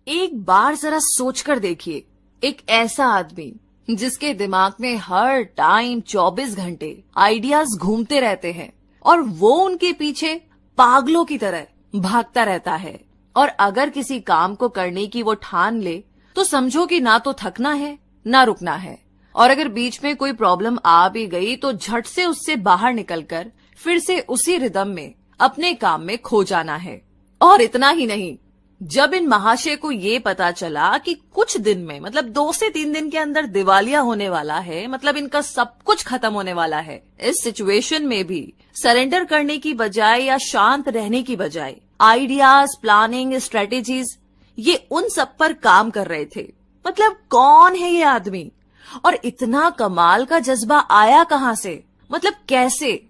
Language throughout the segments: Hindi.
एक बार जरा सोचकर देखिए, एक ऐसा आदमी जिसके दिमाग में हर टाइम 24 घंटे आइडियाज घूमते रहते हैं और वो उनके पीछे पागलों की तरह भागता रहता है। और अगर किसी काम को करने की वो ठान ले तो समझो कि ना तो थकना है ना रुकना है, और अगर बीच में कोई प्रॉब्लम आ भी गई तो झट से उससे बाहर निकलकर फिर से उसी रिदम में अपने काम में खो जाना है। और इतना ही नहीं, जब इन महाशय को ये पता चला कि कुछ दिन में मतलब 2 से 3 दिन के अंदर दिवालिया होने वाला है, मतलब इनका सब कुछ खत्म होने वाला है, इस सिचुएशन में भी सरेंडर करने की बजाय या शांत रहने की बजाय आइडियाज, प्लानिंग, स्ट्रेटेजीज ये उन सब पर काम कर रहे थे। मतलब कौन है ये आदमी और इतना कमाल का जज्बा आया कहां से, मतलब कैसे?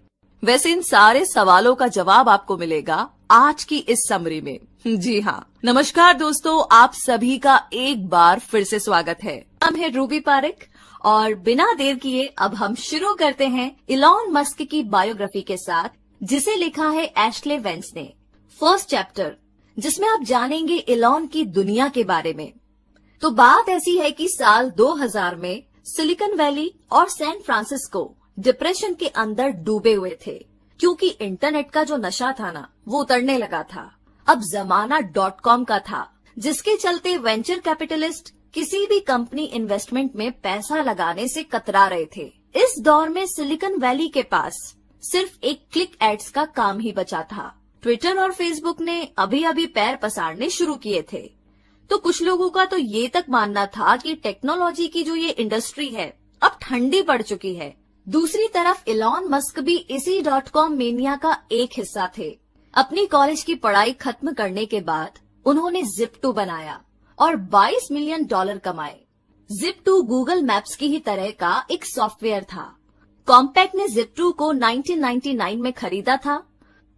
वैसे इन सारे सवालों का जवाब आपको मिलेगा आज की इस समरी में। जी हाँ, नमस्कार दोस्तों, आप सभी का एक बार फिर से स्वागत है। नाम है रूबी पारिक और बिना देर किए अब हम शुरू करते हैं इलॉन मस्क की बायोग्राफी के साथ, जिसे लिखा है एशले वेंस ने। फर्स्ट चैप्टर, जिसमें आप जानेंगे इलॉन की दुनिया के बारे में। तो बात ऐसी है कि साल 2000 में सिलिकॉन वैली और सैन फ्रांसिस्को डिप्रेशन के अंदर डूबे हुए थे, क्योंकि इंटरनेट का जो नशा था ना वो उतरने लगा था। अब जमाना .com का था, जिसके चलते वेंचर कैपिटलिस्ट किसी भी कंपनी इन्वेस्टमेंट में पैसा लगाने से कतरा रहे थे। इस दौर में सिलिकॉन वैली के पास सिर्फ एक क्लिक एड्स का काम ही बचा था। ट्विटर और फेसबुक ने अभी अभी पैर पसारने शुरू किए थे। तो कुछ लोगों का तो ये तक मानना था कि टेक्नोलॉजी की जो ये इंडस्ट्री है अब ठंडी पड़ चुकी है। दूसरी तरफ इलॉन मस्क भी इसी .com मेनिया का एक हिस्सा थे। अपनी कॉलेज की पढ़ाई खत्म करने के बाद उन्होंने Zip2 बनाया और $22 मिलियन कमाए। Zip2 गूगल मैप्स की ही तरह का एक सॉफ्टवेयर था। कॉम्पैक्ट ने Zip2 को 1999 में खरीदा था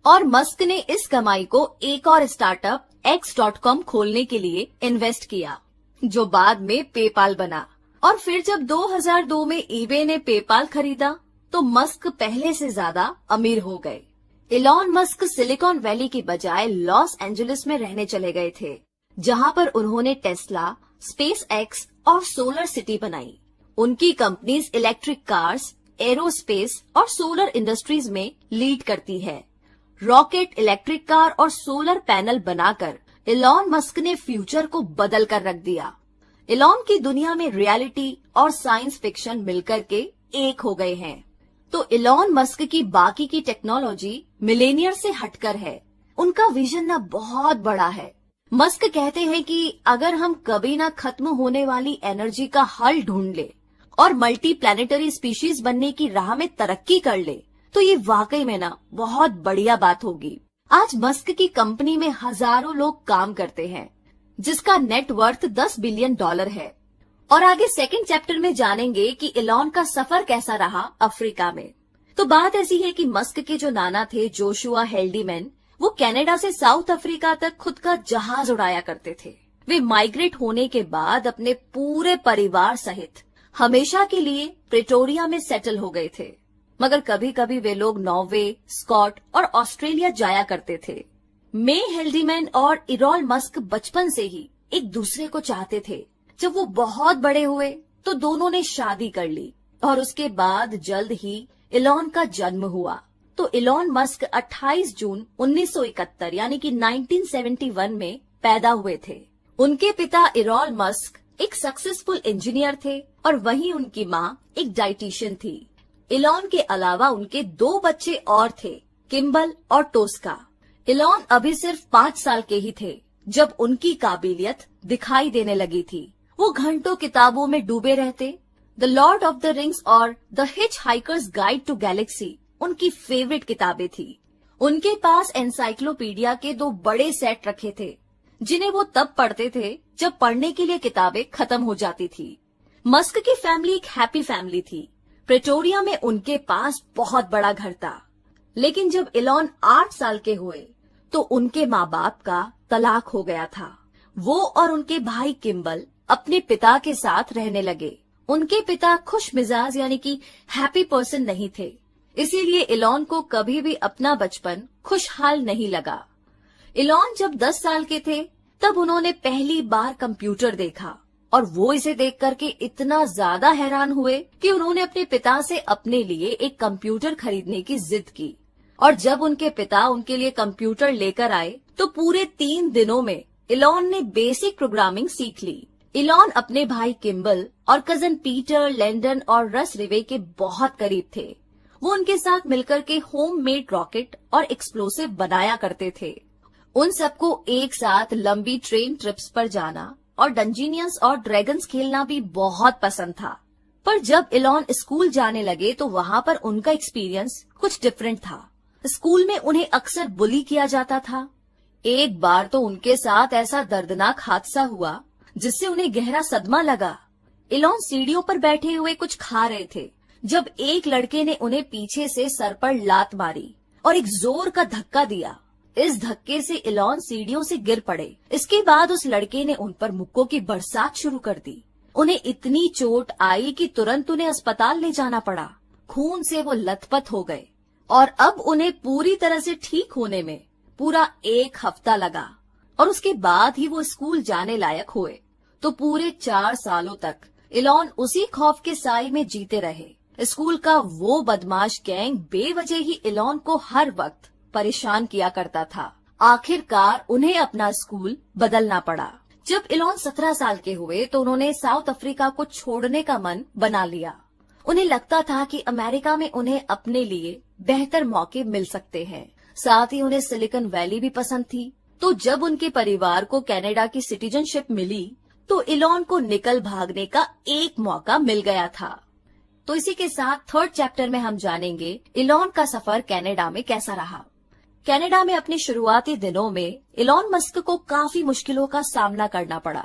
और मस्क ने इस कमाई को एक और स्टार्टअप X.com खोलने के लिए इन्वेस्ट किया, जो बाद में पेपाल बना। और फिर जब 2002 में ईबे ने पेपाल खरीदा तो मस्क पहले से ज्यादा अमीर हो गए। इलॉन मस्क सिलिकॉन वैली की बजाय लॉस एंजलिस में रहने चले गए थे, जहां पर उन्होंने टेस्ला, स्पेस एक्स और सोलर सिटी बनाई। उनकी कंपनीज इलेक्ट्रिक कार्स, एरोस्पेस और सोलर इंडस्ट्रीज में लीड करती है। रॉकेट, इलेक्ट्रिक कार और सोलर पैनल बनाकर इलॉन मस्क ने फ्यूचर को बदल कर रख दिया। इलॉन की दुनिया में रियलिटी और साइंस फिक्शन मिलकर के एक हो गए हैं। तो इलॉन मस्क की बाकी की टेक्नोलॉजी मिलेनियर से हटकर है। उनका विजन ना बहुत बड़ा है। मस्क कहते हैं कि अगर हम कभी ना खत्म होने वाली एनर्जी का हल ढूंढ ले और मल्टी प्लैनेटरी स्पीशीज बनने की राह में तरक्की कर ले तो ये वाकई में ना बहुत बढ़िया बात होगी। आज मस्क की कंपनी में हजारों लोग काम करते हैं, जिसका नेट वर्थ $10 बिलियन है। और आगे सेकंड चैप्टर में जानेंगे कि इलॉन का सफर कैसा रहा अफ्रीका में। तो बात ऐसी है कि मस्क के जो नाना थे जोशुआ हेल्डीमैन, वो कनाडा से साउथ अफ्रीका तक खुद का जहाज उड़ाया करते थे। वे माइग्रेट होने के बाद अपने पूरे परिवार सहित हमेशा के लिए प्रेटोरिया में सेटल हो गए थे। मगर कभी कभी वे लोग नॉर्वे, स्कॉट और ऑस्ट्रेलिया जाया करते थे। मे हेल्डीमैन और इरॉल मस्क बचपन से ही एक दूसरे को चाहते थे। जब वो बहुत बड़े हुए तो दोनों ने शादी कर ली और उसके बाद जल्द ही इलॉन का जन्म हुआ। तो इलॉन मस्क 28 जून 1971 यानी कि 1971 में पैदा हुए थे। उनके पिता इरॉल मस्क एक सक्सेसफुल इंजीनियर थे और वहीं उनकी माँ एक डाइटिशियन थी। इलॉन के अलावा उनके 2 बच्चे और थे, किम्बल और टोस्का। इलॉन अभी सिर्फ 5 साल के ही थे जब उनकी काबिलियत दिखाई देने लगी थी। वो घंटों किताबों में डूबे रहते। The Lord of the Rings और the Hitchhiker's Guide to Galaxy उनकी फेवरेट किताबें थी। उनके पास एनसाइक्लोपीडिया के 2 बड़े सेट रखे थे, जिन्हें वो तब पढ़ते थे जब पढ़ने के लिए किताबें खत्म हो जाती थी। मस्क की फैमिली एक हैप्पी फैमिली थी। प्रेटोरिया में उनके पास बहुत बड़ा घर था। लेकिन जब इलॉन 8 साल के हुए तो उनके माँ बाप का तलाक हो गया था। वो और उनके भाई किम्बल अपने पिता के साथ रहने लगे। उनके पिता खुश मिजाज यानी कि हैप्पी पर्सन नहीं थे, इसीलिए इलॉन को कभी भी अपना बचपन खुशहाल नहीं लगा। इलॉन जब 10 साल के थे तब उन्होंने पहली बार कंप्यूटर देखा और वो इसे देख करके इतना ज्यादा हैरान हुए कि उन्होंने अपने पिता से अपने लिए एक कंप्यूटर खरीदने की जिद की। और जब उनके पिता उनके लिए कंप्यूटर लेकर आए तो पूरे 3 दिनों में इलॉन ने बेसिक प्रोग्रामिंग सीख ली। इलॉन अपने भाई किम्बल और कजन पीटर, लैंडन और रस रिवे के बहुत करीब थे। वो उनके साथ मिलकर के होममेड रॉकेट और एक्सप्लोसिव बनाया करते थे। उन सबको एक साथ लंबी ट्रेन ट्रिप्स पर जाना और डंजीनियंस और ड्रैगन्स खेलना भी बहुत पसंद था। पर जब इलॉन स्कूल जाने लगे तो वहाँ पर उनका एक्सपीरियंस कुछ डिफरेंट था। स्कूल में उन्हें अक्सर बुली किया जाता था। एक बार तो उनके साथ ऐसा दर्दनाक हादसा हुआ जिससे उन्हें गहरा सदमा लगा। इलॉन सीढ़ियों पर बैठे हुए कुछ खा रहे थे जब एक लड़के ने उन्हें पीछे से सर पर लात मारी और एक जोर का धक्का दिया। इस धक्के से इलॉन सीढ़ियों से गिर पड़े। इसके बाद उस लड़के ने उन पर मुक्कों की बरसात शुरू कर दी। उन्हें इतनी चोट आई कि तुरंत उन्हें अस्पताल ले जाना पड़ा। खून से वो लथपथ हो गए और अब उन्हें पूरी तरह से ठीक होने में पूरा 1 हफ्ता लगा और उसके बाद ही वो स्कूल जाने लायक हुए। तो पूरे 4 सालों तक इलॉन उसी खौफ के साए में जीते रहे। स्कूल का वो बदमाश गैंग बेवजह ही इलॉन को हर वक्त परेशान किया करता था। आखिरकार उन्हें अपना स्कूल बदलना पड़ा। जब इलॉन 17 साल के हुए तो उन्होंने साउथ अफ्रीका को छोड़ने का मन बना लिया। उन्हें लगता था कि अमेरिका में उन्हें अपने लिए बेहतर मौके मिल सकते हैं। साथ ही उन्हें सिलिकॉन वैली भी पसंद थी। तो जब उनके परिवार को कनाडा की सिटीजनशिप मिली तो इलॉन को निकल भागने का एक मौका मिल गया था। तो इसी के साथ 3rd चैप्टर में हम जानेंगे इलॉन का सफर कनाडा में कैसा रहा। कनाडा में अपने शुरुआती दिनों में इलॉन मस्क को काफी मुश्किलों का सामना करना पड़ा।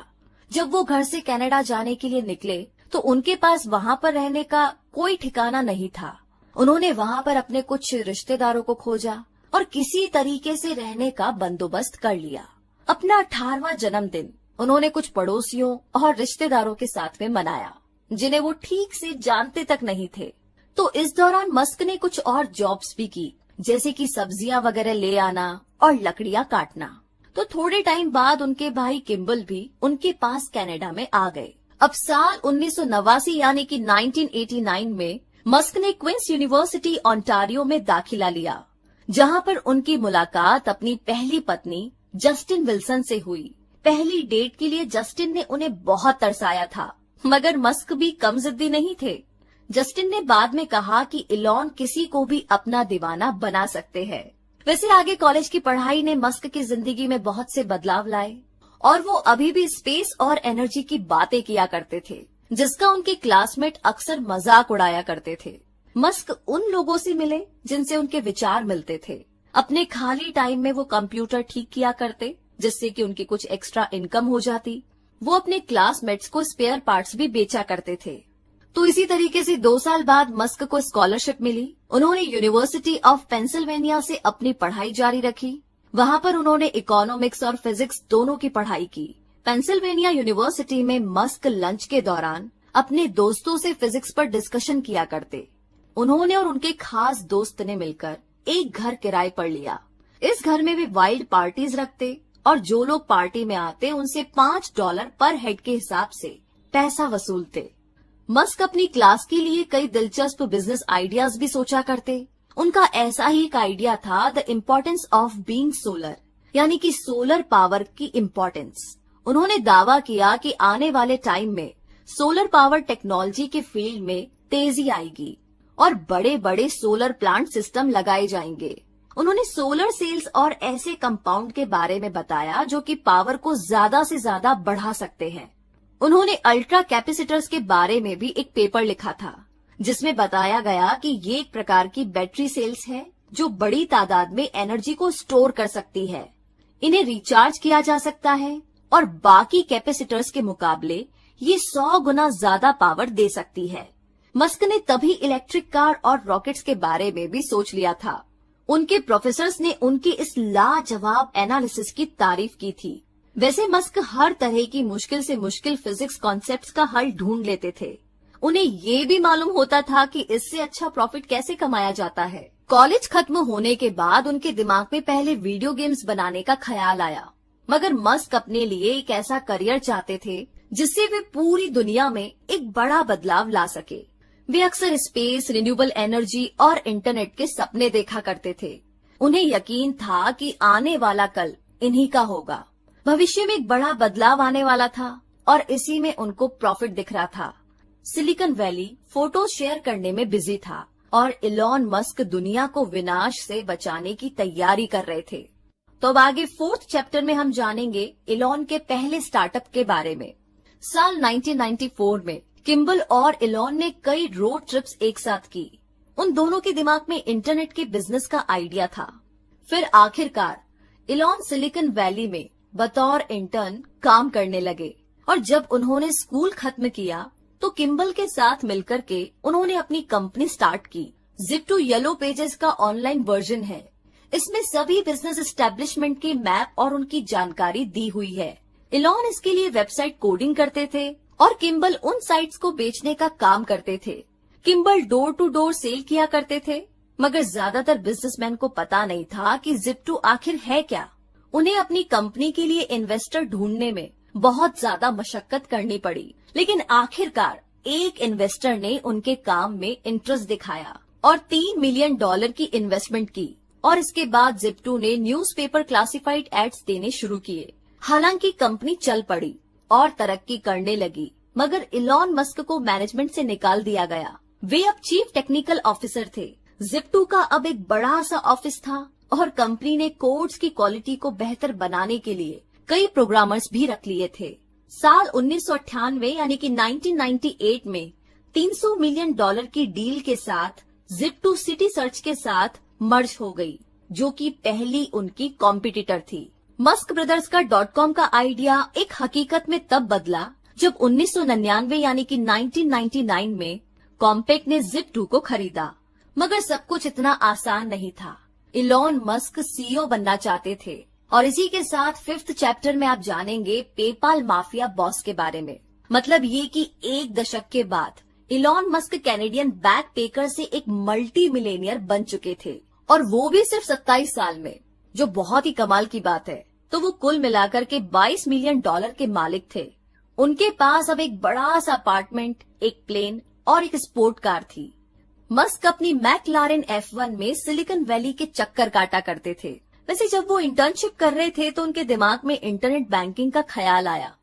जब वो घर से कनाडा जाने के लिए निकले तो उनके पास वहाँ पर रहने का कोई ठिकाना नहीं था। उन्होंने वहाँ पर अपने कुछ रिश्तेदारों को खोजा और किसी तरीके से रहने का बंदोबस्त कर लिया। अपना 18वां जन्मदिन उन्होंने कुछ पड़ोसियों और रिश्तेदारों के साथ में मनाया जिन्हें वो ठीक से जानते तक नहीं थे। तो इस दौरान मस्क ने कुछ और जॉब्स भी की, जैसे कि सब्जियां वगैरह ले आना और लकड़ियां काटना। तो थोड़े टाइम बाद उनके भाई किम्बल भी उनके पास कनाडा में आ गए। अब साल 1989 यानी कि 1989 में मस्क ने क्वींस यूनिवर्सिटी ओंटारियो में दाखिला लिया, जहां पर उनकी मुलाकात अपनी पहली पत्नी जस्टिन विल्सन से हुई। पहली डेट के लिए जस्टिन ने उन्हें बहुत तरसाया था, मगर मस्क भी कम जिद्दी नहीं थे। जस्टिन ने बाद में कहा कि इलॉन किसी को भी अपना दीवाना बना सकते हैं। वैसे आगे कॉलेज की पढ़ाई ने मस्क की जिंदगी में बहुत से बदलाव लाए और वो अभी भी स्पेस और एनर्जी की बातें किया करते थे, जिसका उनके क्लासमेट अक्सर मजाक उड़ाया करते थे। मस्क उन लोगों से मिले जिनसे उनके विचार मिलते थे। अपने खाली टाइम में वो कंप्यूटर ठीक किया करते, जिससे कि उनकी कुछ एक्स्ट्रा इनकम हो जाती। वो अपने क्लासमेट्स को स्पेयर पार्ट्स भी बेचा करते थे। तो इसी तरीके से 2 साल बाद मस्क को स्कॉलरशिप मिली। उन्होंने यूनिवर्सिटी ऑफ पेंसिल्वेनिया से अपनी पढ़ाई जारी रखी। वहाँ पर उन्होंने इकोनॉमिक्स और फिजिक्स दोनों की पढ़ाई की। पेंसिल्वेनिया यूनिवर्सिटी में मस्क लंच के दौरान अपने दोस्तों से फिजिक्स पर डिस्कशन किया करते। उन्होंने और उनके खास दोस्त ने मिलकर एक घर किराए पर लिया। इस घर में वे वाइल्ड पार्टीज रखते और जो लोग पार्टी में आते उनसे $5 पर हेड के हिसाब से पैसा वसूलते। मस्क अपनी क्लास के लिए कई दिलचस्प बिजनेस आइडियाज भी सोचा करते। उनका ऐसा ही एक आइडिया था, the importance of being solar, यानी कि सोलर पावर की इम्पोर्टेंस। उन्होंने दावा किया कि आने वाले टाइम में सोलर पावर टेक्नोलॉजी के फील्ड में तेजी आएगी और बड़े बड़े सोलर प्लांट सिस्टम लगाए जाएंगे। उन्होंने सोलर सेल्स और ऐसे कंपाउंड के बारे में बताया जो कि पावर को ज्यादा से ज्यादा बढ़ा सकते हैं। उन्होंने अल्ट्रा कैपेसिटर्स के बारे में भी एक पेपर लिखा था, जिसमें बताया गया कि ये एक प्रकार की बैटरी सेल्स है जो बड़ी तादाद में एनर्जी को स्टोर कर सकती है। इन्हें रिचार्ज किया जा सकता है और बाकी कैपेसिटर्स के मुकाबले ये 100 गुना ज्यादा पावर दे सकती है। मस्क ने तभी इलेक्ट्रिक कार और रॉकेट्स के बारे में भी सोच लिया था। उनके प्रोफेसर्स ने उनकी इस लाजवाब एनालिसिस की तारीफ की थी। वैसे मस्क हर तरह की मुश्किल से मुश्किल फिजिक्स कॉन्सेप्ट्स का हल ढूंढ लेते थे। उन्हें ये भी मालूम होता था कि इससे अच्छा प्रॉफिट कैसे कमाया जाता है। कॉलेज खत्म होने के बाद उनके दिमाग में पहले वीडियो गेम्स बनाने का ख्याल आया, मगर मस्क अपने लिए एक ऐसा करियर चाहते थे जिससे वे पूरी दुनिया में एक बड़ा बदलाव ला सके। वे अक्सर स्पेस, रिन्यूएबल एनर्जी और इंटरनेट के सपने देखा करते थे। उन्हें यकीन था कि आने वाला कल इन्हीं का होगा। भविष्य में एक बड़ा बदलाव आने वाला था और इसी में उनको प्रॉफिट दिख रहा था। सिलिकॉन वैली फोटो शेयर करने में बिजी था और इलॉन मस्क दुनिया को विनाश से बचाने की तैयारी कर रहे थे। तो अब आगे 4th चैप्टर में हम जानेंगे इलॉन के पहले स्टार्टअप के बारे में। साल 1994 में किम्बल और इलॉन ने कई रोड ट्रिप्स एक साथ की। उन दोनों के दिमाग में इंटरनेट के बिजनेस का आइडिया था। फिर आखिरकार इलॉन सिलिकॉन वैली में बतौर इंटर्न काम करने लगे और जब उन्होंने स्कूल खत्म किया तो किम्बल के साथ मिलकर के उन्होंने अपनी कंपनी स्टार्ट की। Zip2 येलो पेजेस का ऑनलाइन वर्जन है। इसमें सभी बिजनेस एस्टेब्लिशमेंट के मैप और उनकी जानकारी दी हुई है। इलॉन इसके लिए वेबसाइट कोडिंग करते थे और किम्बल उन साइट्स को बेचने का काम करते थे। Kimbal door to door sell किया करते थे, मगर ज्यादातर बिजनेसमैन को पता नहीं था कि Zip2 आखिर है क्या। उन्हें अपनी कंपनी के लिए इन्वेस्टर ढूंढने में बहुत ज्यादा मशक्कत करनी पड़ी, लेकिन आखिरकार एक इन्वेस्टर ने उनके काम में इंटरेस्ट दिखाया और $3 मिलियन की इन्वेस्टमेंट की और इसके बाद Zip2 ने न्यूज़पेपर क्लासिफाइड एड्स देने शुरू किए। हालांकि कंपनी चल पड़ी और तरक्की करने लगी, मगर इलॉन मस्क को मैनेजमेंट से निकाल दिया गया। वे अब चीफ टेक्निकल ऑफिसर थे। Zip2 का अब एक बड़ा सा ऑफिस था और कंपनी ने कोड्स की क्वालिटी को बेहतर बनाने के लिए कई प्रोग्रामर्स भी रख लिए थे। साल 1998 यानी कि 1998 में $300 मिलियन की डील के साथ Zip2 सिटी सर्च के साथ मर्ज हो गई, जो कि पहली उनकी कॉम्पिटिटर थी। मस्क ब्रदर्स का .com का आइडिया एक हकीकत में तब बदला जब 1999 यानी कि 1999 में कॉम्पैक्ट ने Zip2 को खरीदा। मगर सब कुछ इतना आसान नहीं था। इलॉन मस्क सीईओ बनना चाहते थे और इसी के साथ 5th चैप्टर में आप जानेंगे पेपाल माफिया बॉस के बारे में। मतलब ये कि एक दशक के बाद Elon Musk Canadian back picker से एक मल्टी मिलेनियर बन चुके थे और वो भी सिर्फ 27 साल में, जो बहुत ही कमाल की बात है। तो वो कुल मिलाकर के $22 मिलियन के मालिक थे। उनके पास अब एक बड़ा सा अपार्टमेंट, एक प्लेन और एक स्पोर्ट कार थी। मस्क अपनी मैकलारेन F1 में सिलिकॉन वैली के चक्कर काटा करते थे। वैसे जब वो इंटर्नशिप कर रहे थे तो उनके दिमाग में इंटरनेट बैंकिंग का ख्याल आया।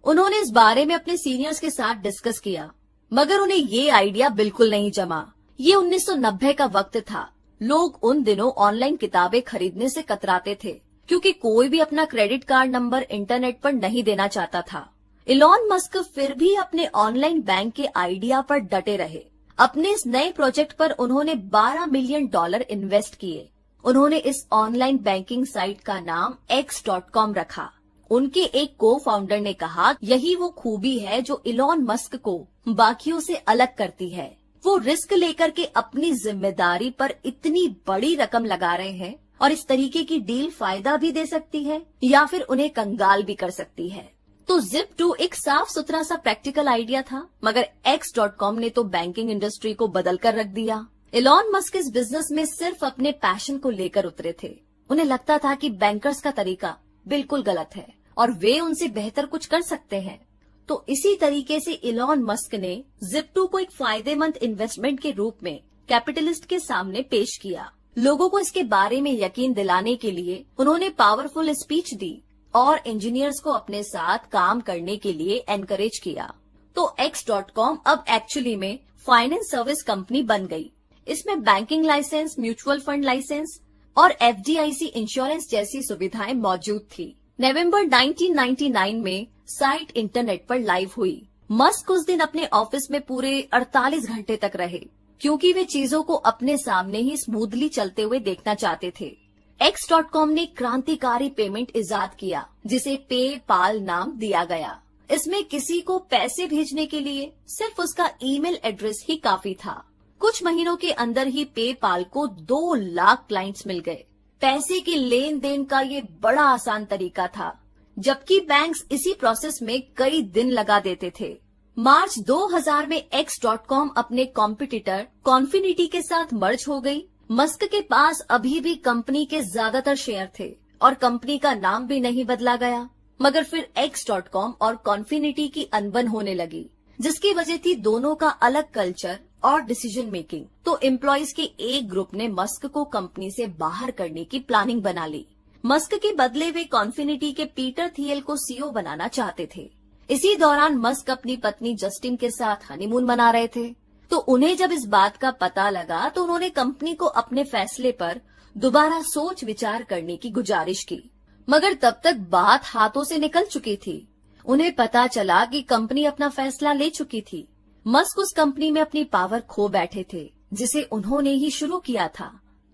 उन्होंने इस बारे में अपने सीनियर्स के साथ डिस्कस किया, मगर उन्हें ये आइडिया बिल्कुल नहीं जमा। ये 1990 का वक्त था। लोग उन दिनों ऑनलाइन किताबें खरीदने से कतराते थे क्योंकि कोई भी अपना क्रेडिट कार्ड नंबर इंटरनेट पर नहीं देना चाहता था। इलॉन मस्क फिर भी अपने ऑनलाइन बैंक के आइडिया पर डटे रहे। अपने इस नए प्रोजेक्ट पर उन्होंने $12 मिलियन इन्वेस्ट किए। उन्होंने इस ऑनलाइन बैंकिंग साइट का नाम X.com रखा। उनके एक को फाउंडर ने कहा, यही वो खूबी है जो इलॉन मस्क को बाकियों से अलग करती है। वो रिस्क लेकर के अपनी जिम्मेदारी पर इतनी बड़ी रकम लगा रहे हैं और इस तरीके की डील फायदा भी दे सकती है या फिर उन्हें कंगाल भी कर सकती है। तो Zip2 एक साफ सुथरा सा प्रैक्टिकल आइडिया था, मगर X.com ने तो बैंकिंग इंडस्ट्री को बदल कर रख दिया। इलॉन मस्क इस बिजनेस में सिर्फ अपने पैशन को लेकर उतरे थे। उन्हें लगता था कि बैंकर्स का तरीका बिल्कुल गलत है और वे उनसे बेहतर कुछ कर सकते हैं। तो इसी तरीके से इलॉन मस्क ने Zip2 को एक फायदेमंद इन्वेस्टमेंट के रूप में कैपिटलिस्ट के सामने पेश किया। लोगों को इसके बारे में यकीन दिलाने के लिए उन्होंने पावरफुल स्पीच दी और इंजीनियर्स को अपने साथ काम करने के लिए एनकरेज किया। तो X.com अब एक्चुअली में फाइनेंस सर्विस कंपनी बन गई। इसमें banking licence, mutual fund licence और FDIC इंश्योरेंस जैसी सुविधाएं मौजूद थी। नवंबर 1999 में साइट इंटरनेट पर लाइव हुई। मस्क उस दिन अपने ऑफिस में पूरे 48 घंटे तक रहे क्योंकि वे चीजों को अपने सामने ही स्मूथली चलते हुए देखना चाहते थे। X.com ने क्रांतिकारी पेमेंट इजाद किया जिसे पेपाल नाम दिया गया। इसमें किसी को पैसे भेजने के लिए सिर्फ उसका ईमेल एड्रेस ही काफी था। कुछ महीनों के अंदर ही पेपाल को 2 लाख क्लाइंट्स मिल गए। पैसे के लेन देन का ये बड़ा आसान तरीका था, जबकि बैंक्स इसी प्रोसेस में कई दिन लगा देते थे। मार्च 2000 में X.com अपने कॉम्पिटिटर कॉन्फिनिटी के साथ मर्ज हो गई। मस्क के पास अभी भी कंपनी के ज्यादातर शेयर थे और कंपनी का नाम भी नहीं बदला गया। मगर फिर X.com और कॉन्फिनिटी की अनबन होने लगी, जिसकी वजह थी दोनों का अलग कल्चर और डिसीजन मेकिंग। तो एम्प्लॉइज के एक ग्रुप ने मस्क को कंपनी से बाहर करने की प्लानिंग बना ली। मस्क के बदले वे कॉन्फिनिटी के पीटर थियल को सीईओ बनाना चाहते थे। इसी दौरान मस्क अपनी पत्नी जस्टिन के साथ हनीमून मना रहे थे। तो उन्हें जब इस बात का पता लगा तो उन्होंने कंपनी को अपने फैसले पर दोबारा सोच विचार करने की गुजारिश की। मगर तब तक बात हाथों से निकल चुकी थी। उन्हें पता चला कि कंपनी अपना फैसला ले चुकी थी। मस्क उस कंपनी में अपनी पावर खो बैठे थे, जिसे उन्होंने ही शुरू किया था।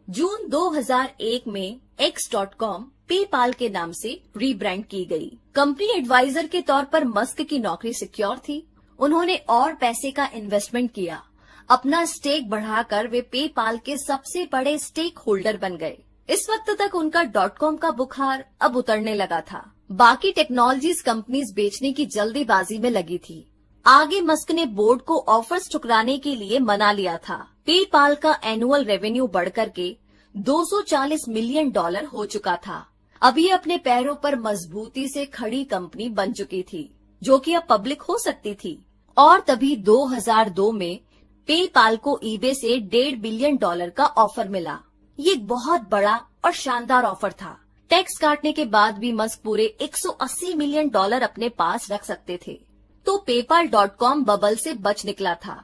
जून 2001 में X.com पेपाल के नाम से रीब्रांड की गई। कंपनी एडवाइजर के तौर पर मस्क की नौकरी सिक्योर थी। उन्होंने और पैसे का इन्वेस्टमेंट किया। अपना स्टेक बढ़ाकर वे पेपाल के सबसे बड़े स्टेक होल्डर बन गए। इस वक्त तक उनका .com का बुखार अब उतरने लगा था। बाकी टेक्नोलॉजीज कंपनीज बेचने की जल्दीबाजी में लगी थी। आगे मस्क ने बोर्ड को ऑफर्स ठुकराने के लिए मना लिया था। पेपाल का एनुअल रेवेन्यू बढ़कर के $240 मिलियन हो चुका था। अब ये अपने पैरों पर मजबूती से खड़ी कंपनी बन चुकी थी, जो कि अब पब्लिक हो सकती थी। और तभी 2002 में पेपाल को ईबे से $1.5 बिलियन का ऑफर मिला। ये एक बहुत बड़ा और शानदार ऑफर था। टैक्स काटने के बाद भी मस्क पूरे $180 मिलियन अपने पास रख सकते थे। तो PayPal.com बबल से बच निकला था।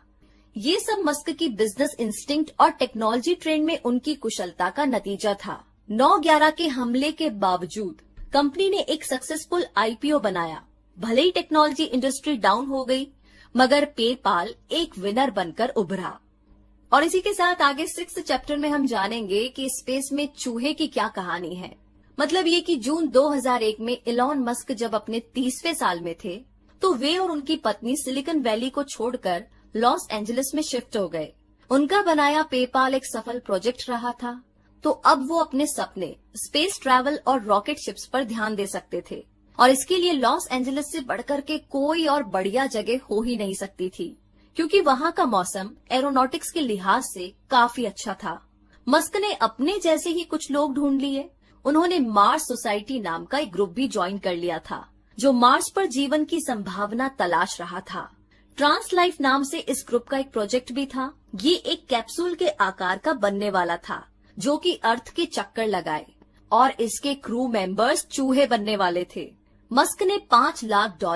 ये सब मस्क की बिजनेस इंस्टिंक्ट और टेक्नोलॉजी ट्रेंड में उनकी कुशलता का नतीजा था। 9/11 के हमले के बावजूद कंपनी ने एक सक्सेसफुल IPO बनाया। भले ही टेक्नोलॉजी इंडस्ट्री डाउन हो गई, मगर पेपाल एक विनर बनकर उभरा। और इसी के साथ आगे 6th चैप्टर में हम जानेंगे कि स्पेस में चूहे की क्या कहानी है। मतलब ये कि जून 2001 में इलॉन मस्क जब अपने 30वें साल में थे, तो वे और उनकी पत्नी सिलिकॉन वैली को छोड़कर लॉस एंजलिस में शिफ्ट हो गए। उनका बनाया पेपाल एक सफल प्रोजेक्ट रहा था, तो अब वो अपने सपने स्पेस ट्रैवल और रॉकेट शिप्स पर ध्यान दे सकते थे। और इसके लिए लॉस एंजलिस से बढ़कर के कोई और बढ़िया जगह हो ही नहीं सकती थी, क्योंकि वहाँ का मौसम एरोनॉटिक्स के लिहाज से काफी अच्छा था। मस्क ने अपने जैसे ही कुछ लोग ढूंढ लिए। उन्होंने मार्स सोसाइटी नाम का एक ग्रुप भी ज्वाइन कर लिया था, जो मार्स पर जीवन की संभावना तलाश रहा था। ट्रांस लाइफ नाम से इस ग्रुप का एक प्रोजेक्ट भी था। ये एक कैप्सूल के आकार का बनने वाला था, जो कि अर्थ के चक्कर लगाए, और इसके क्रू मेंबर्स चूहे बनने वाले थे। मस्क ने $5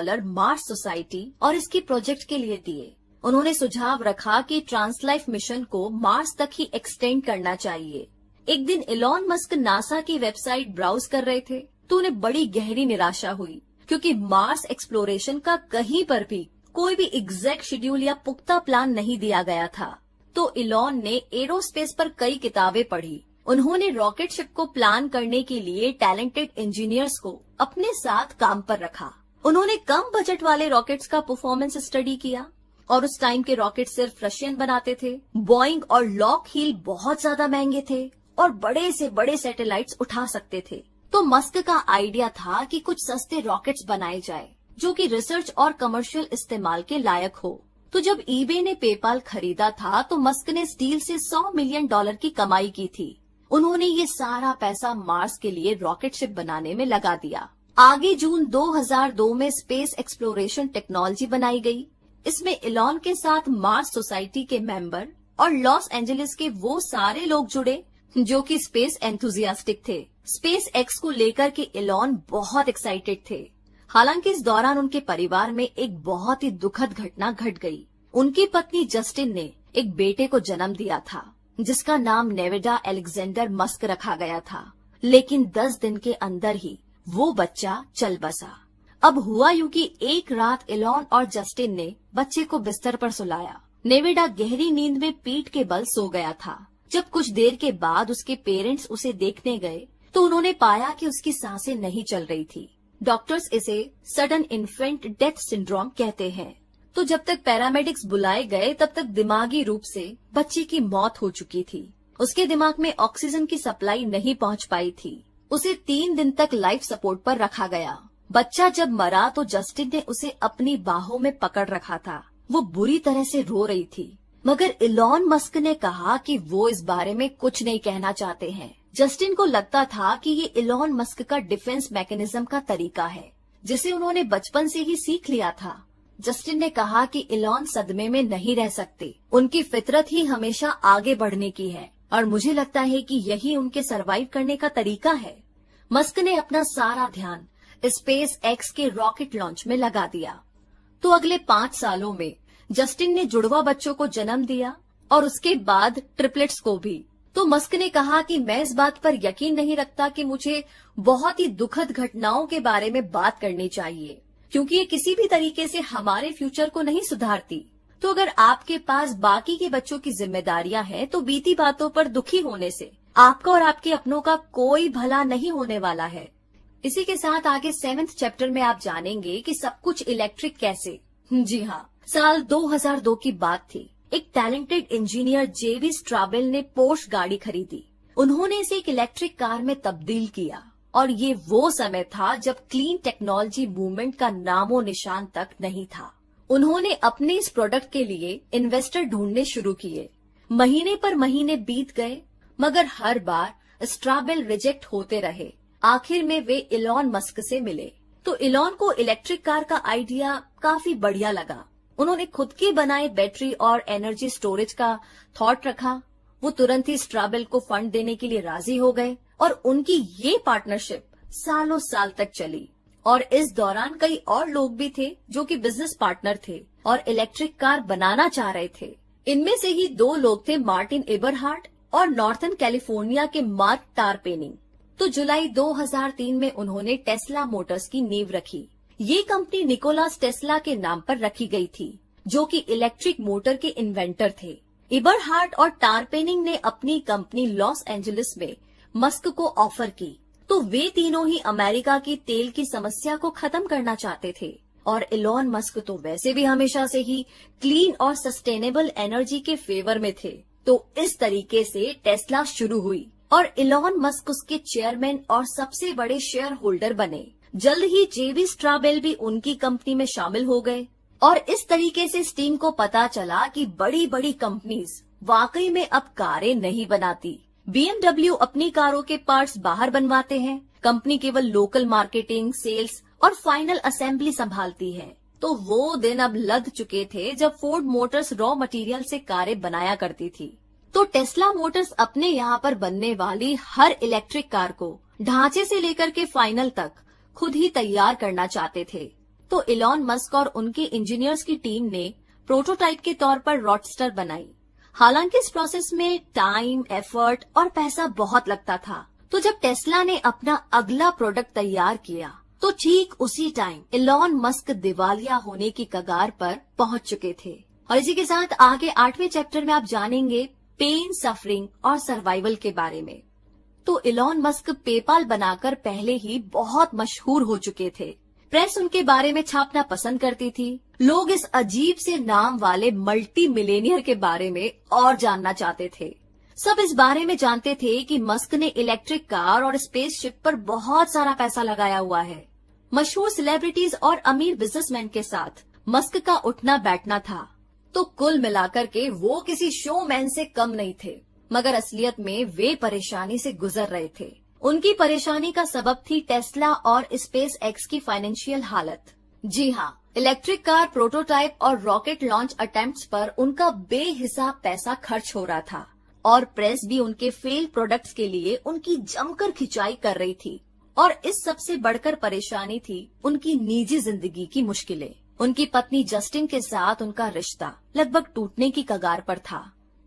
लाख मार्स सोसाइटी और इसके प्रोजेक्ट के लिए दिए। उन्होंने सुझाव रखा कि ट्रांसलाइफ मिशन को मार्स तक ही एक्सटेंड करना चाहिए। एक दिन इलॉन मस्क नासा की वेबसाइट ब्राउज कर रहे थे, तो उन्हें बड़ी गहरी निराशा हुई, क्योंकि मार्स एक्सप्लोरेशन का कहीं पर भी कोई भी एग्जैक्ट शेड्यूल या पुख्ता प्लान नहीं दिया गया था। तो इलॉन ने एरोस्पेस पर कई किताबें पढ़ी। उन्होंने रॉकेट शिप को प्लान करने के लिए टैलेंटेड इंजीनियर्स को अपने साथ काम पर रखा। उन्होंने कम बजट वाले रॉकेट्स का परफॉर्मेंस स्टडी किया, और उस टाइम के रॉकेट सिर्फ रशियन बनाते थे। बोइंग और लॉकहीड बहुत ज्यादा महंगे थे और बड़े से बड़े सैटेलाइट्स उठा सकते थे। तो मस्क का आइडिया था कि कुछ सस्ते रॉकेट्स बनाए जाए, जो कि रिसर्च और कमर्शियल इस्तेमाल के लायक हो। तो जब ईबे ने पेपाल खरीदा था, तो मस्क ने स्टील से $100 मिलियन की कमाई की थी। उन्होंने ये सारा पैसा मार्स के लिए रॉकेट शिप बनाने में लगा दिया। आगे जून 2002 में स्पेस एक्सप्लोरेशन टेक्नोलॉजी बनाई गई। इसमें इलॉन के साथ मार्स सोसाइटी के मेंबर और लॉस एंजलिस के वो सारे लोग जुड़े जो कि स्पेस एंथुजियास्टिक थे। स्पेस एक्स को लेकर के इलॉन बहुत एक्साइटेड थे। हालांकि इस दौरान उनके परिवार में एक बहुत ही दुखद घटना घट गई। उनकी पत्नी जस्टिन ने एक बेटे को जन्म दिया था, जिसका नाम नेवेडा एलेक्जेंडर मस्क रखा गया था। लेकिन 10 दिन के अंदर ही वो बच्चा चल बसा। अब हुआ यूं कि एक रात इलॉन और जस्टिन ने बच्चे को बिस्तर पर सुलाया। नेवेडा गहरी नींद में पीठ के बल सो गया था। जब कुछ देर के बाद उसके पेरेंट्स उसे देखने गए, तो उन्होंने पाया कि उसकी सांसें नहीं चल रही थी। डॉक्टर्स इसे सडन इन्फेंट डेथ सिंड्रोम कहते हैं। तो जब तक पैरामेडिक्स बुलाए गए, तब तक दिमागी रूप से बच्चे की मौत हो चुकी थी। उसके दिमाग में ऑक्सीजन की सप्लाई नहीं पहुंच पाई थी। उसे 3 दिन तक लाइफ सपोर्ट पर रखा गया। बच्चा जब मरा तो जस्टिन ने उसे अपनी बाहों में पकड़ रखा था। वो बुरी तरह से रो रही थी, मगर इलॉन मस्क ने कहा कि वो इस बारे में कुछ नहीं कहना चाहते हैं। जस्टिन को लगता था कि ये इलॉन मस्क का डिफेंस मैकेनिज्म का तरीका है, जिसे उन्होंने बचपन से ही सीख लिया था। जस्टिन ने कहा कि इलॉन सदमे में नहीं रह सकते, उनकी फितरत ही हमेशा आगे बढ़ने की है और मुझे लगता है कि यही उनके सरवाइव करने का तरीका है। मस्क ने अपना सारा ध्यान स्पेस एक्स के रॉकेट लॉन्च में लगा दिया। तो अगले 5 सालों में जस्टिन ने जुड़वा बच्चों को जन्म दिया और उसके बाद ट्रिपलेट्स को भी। तो मस्क ने कहा कि मैं इस बात पर यकीन नहीं रखता कि मुझे बहुत ही दुखद घटनाओं के बारे में बात करनी चाहिए, क्योंकि ये किसी भी तरीके से हमारे फ्यूचर को नहीं सुधारती। तो अगर आपके पास बाकी के बच्चों की जिम्मेदारियां हैं, तो बीती बातों पर दुखी होने से आपका और आपके अपनों का कोई भला नहीं होने वाला है। इसी के साथ आगे 7th चैप्टर में आप जानेंगे कि सब कुछ इलेक्ट्रिक कैसे। जी हाँ, साल 2002 की बात थी। एक टैलेंटेड इंजीनियर जेवी स्ट्राबेल ने पोर्श गाड़ी खरीदी। उन्होंने इसे एक इलेक्ट्रिक कार में तब्दील किया और ये वो समय था जब क्लीन टेक्नोलॉजी मूवमेंट का नामो निशान तक नहीं था। उन्होंने अपने इस प्रोडक्ट के लिए इन्वेस्टर ढूंढने शुरू किए। महीने पर महीने बीत गए, मगर हर बार स्ट्राबेल रिजेक्ट होते रहे। आखिर में वे इलॉन मस्क से मिले। तो इलॉन को इलेक्ट्रिक कार का आइडिया काफी बढ़िया लगा। उन्होंने खुद के बनाए बैटरी और एनर्जी स्टोरेज का थॉट रखा। वो तुरंत ही स्ट्राबेल को फंड देने के लिए राजी हो गए और उनकी ये पार्टनरशिप सालों साल तक चली। और इस दौरान कई और लोग भी थे जो कि बिजनेस पार्टनर थे और इलेक्ट्रिक कार बनाना चाह रहे थे। इनमें से ही 2 लोग थे, मार्टिन एबरहार्ट और नॉर्थन कैलिफोर्निया के मार्क टारपेनिंग। तो जुलाई 2003 में उन्होंने टेस्ला मोटर्स की नींव रखी। ये कंपनी निकोलास टेस्ला के नाम पर रखी गई थी, जो कि इलेक्ट्रिक मोटर के इन्वेंटर थे। एबरहार्ट और टारपेनिंग ने अपनी कंपनी लॉस एंजलिस में मस्क को ऑफर की। तो वे तीनों ही अमेरिका की तेल की समस्या को खत्म करना चाहते थे और इलॉन मस्क तो वैसे भी हमेशा से ही क्लीन और सस्टेनेबल एनर्जी के फेवर में थे। तो इस तरीके से टेस्ला शुरू हुई और इलॉन मस्क उसके चेयरमैन और सबसे बड़े शेयर होल्डर बने। जल्द ही जेवी स्ट्राबेल भी उनकी कंपनी में शामिल हो गए और इस तरीके से स्टीम को पता चला कि बड़ी बड़ी कंपनीज वाकई में अब कारें नहीं बनाती। BMW अपनी कारों के पार्ट्स बाहर बनवाते हैं, कंपनी केवल लोकल मार्केटिंग, सेल्स और फाइनल असेंबली संभालती है। तो वो दिन अब लद चुके थे जब फोर्ड मोटर्स रॉ मटेरियल से कारें बनाया करती थी। तो टेस्ला मोटर्स अपने यहाँ पर बनने वाली हर इलेक्ट्रिक कार को ढांचे से लेकर के फाइनल तक खुद ही तैयार करना चाहते थे। तो इलॉन मस्क और उनके इंजीनियर्स की टीम ने प्रोटोटाइप के तौर पर रॉडस्टर बनाई। हालांकि इस प्रोसेस में टाइम, एफर्ट और पैसा बहुत लगता था। तो जब टेस्ला ने अपना अगला प्रोडक्ट तैयार किया, तो ठीक उसी टाइम इलॉन मस्क दिवालिया होने की कगार पर पहुंच चुके थे। और इसी के साथ आगे 8वें चैप्टर में आप जानेंगे पेन, सफरिंग और सर्वाइवल के बारे में। तो इलॉन मस्क पेपाल बनाकर पहले ही बहुत मशहूर हो चुके थे। प्रेस उनके बारे में छापना पसंद करती थी। लोग इस अजीब से नाम वाले मल्टी मिलेनियर के बारे में और जानना चाहते थे। सब इस बारे में जानते थे कि मस्क ने इलेक्ट्रिक कार और स्पेसशिप पर बहुत सारा पैसा लगाया हुआ है। मशहूर सेलिब्रिटीज और अमीर बिजनेसमैन के साथ मस्क का उठना बैठना था। तो कुल मिलाकर के वो किसी शोमैन से कम नहीं थे, मगर असलियत में वे परेशानी से गुजर रहे थे। उनकी परेशानी का सबब थी टेस्ला और स्पेस एक्स की फाइनेंशियल हालत। जी हाँ, इलेक्ट्रिक कार प्रोटोटाइप और रॉकेट लॉन्च अटेम्प्ट्स पर उनका बेहिसाब पैसा खर्च हो रहा था और प्रेस भी उनके फेल प्रोडक्ट्स के लिए उनकी जमकर खिंचाई कर रही थी। और इस सबसे बढ़कर परेशानी थी उनकी निजी जिंदगी की मुश्किलें। उनकी पत्नी जस्टिन के साथ उनका रिश्ता लगभग टूटने की कगार पर था।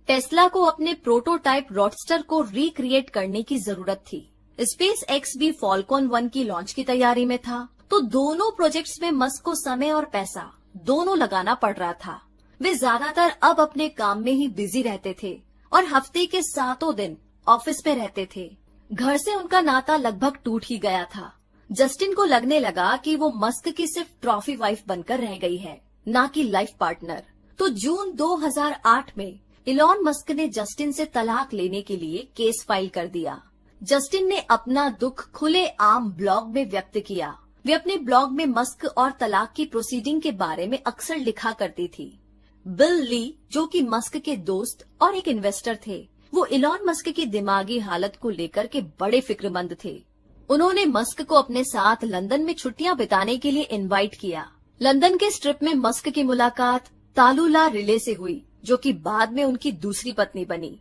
टेस्ला को अपने प्रोटोटाइप रॉडस्टर को रिक्रिएट करने की जरूरत थी। स्पेस एक्स भी फॉल्कन 1 की लॉन्च की तैयारी में था। तो दोनों प्रोजेक्ट्स में मस्क को समय और पैसा दोनों लगाना पड़ रहा था। वे ज्यादातर अब अपने काम में ही बिजी रहते थे और हफ्ते के 7 दिन ऑफिस में रहते थे। घर से उनका नाता लगभग टूट ही गया था। जस्टिन को लगने लगा कि वो मस्क की सिर्फ ट्रॉफी वाइफ बनकर रह गई है, ना कि लाइफ पार्टनर। तो जून 2008 में इलॉन मस्क ने जस्टिन से तलाक लेने के लिए केस फाइल कर दिया। जस्टिन ने अपना दुख खुले आम ब्लॉग में व्यक्त किया। वे अपने ब्लॉग में मस्क और तलाक की प्रोसीडिंग के बारे में अक्सर लिखा करती थी। बिल ली, जो कि मस्क के दोस्त और एक इन्वेस्टर थे, वो इलॉन मस्क की दिमागी हालत को लेकर के बड़े फिक्रमंद थे। उन्होंने मस्क को अपने साथ लंदन में छुट्टियां बिताने के लिए इनवाइट किया। लंदन के स्ट्रिप में मस्क की मुलाकात तालुला रिले से हुई, जो कि बाद में उनकी दूसरी पत्नी बनी।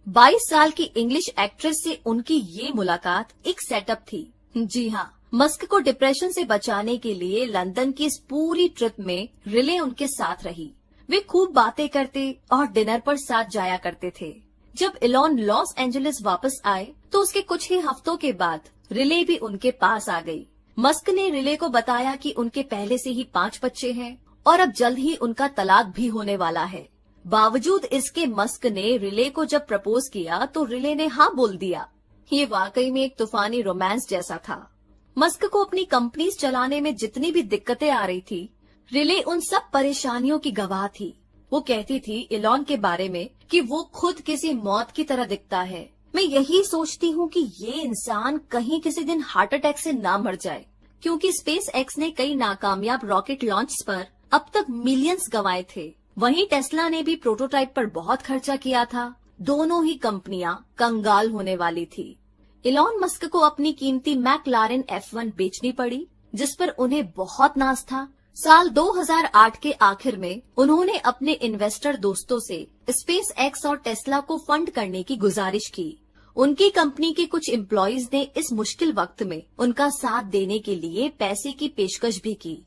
22 साल की इंग्लिश एक्ट्रेस से उनकी ये मुलाकात एक सेटअप थी। जी हाँ, मस्क को डिप्रेशन से बचाने के लिए लंदन की इस पूरी ट्रिप में रिले उनके साथ रही। वे खूब बातें करते और डिनर पर साथ जाया करते थे। जब इलॉन लॉस एंजलिस वापस आए तो उसके कुछ ही हफ्तों के बाद रिले भी उनके पास आ गई। मस्क ने रिले को बताया कि उनके पहले से ही 5 बच्चे हैं और अब जल्द ही उनका तलाक भी होने वाला है। बावजूद इसके मस्क ने रिले को जब प्रपोज किया तो रिले ने हाँ बोल दिया। ये वाकई में एक तूफानी रोमांस जैसा था। मस्क को अपनी कंपनीज चलाने में जितनी भी दिक्कतें आ रही थी, रिले उन सब परेशानियों की गवाह थी। वो कहती थी इलॉन के बारे में कि वो खुद किसी मौत की तरह दिखता है। मैं यही सोचती हूँ कि ये इंसान कहीं किसी दिन हार्ट अटैक से ना मर जाए, क्योंकि स्पेस एक्स ने कई नाकामयाब रॉकेट लॉन्च पर अब तक मिलियंस गंवाए थे। वहीं टेस्ला ने भी प्रोटोटाइप पर बहुत खर्चा किया था। दोनों ही कंपनियां कंगाल होने वाली थी। इलॉन मस्क को अपनी कीमती मैकलारेन F1 बेचनी पड़ी, जिस पर उन्हें बहुत नाज था। साल 2008 के आखिर में उन्होंने अपने इन्वेस्टर दोस्तों से स्पेस एक्स और टेस्ला को फंड करने की गुजारिश की। उनकी कंपनी के कुछ एम्प्लॉइज ने इस मुश्किल वक्त में उनका साथ देने के लिए पैसे की पेशकश भी की।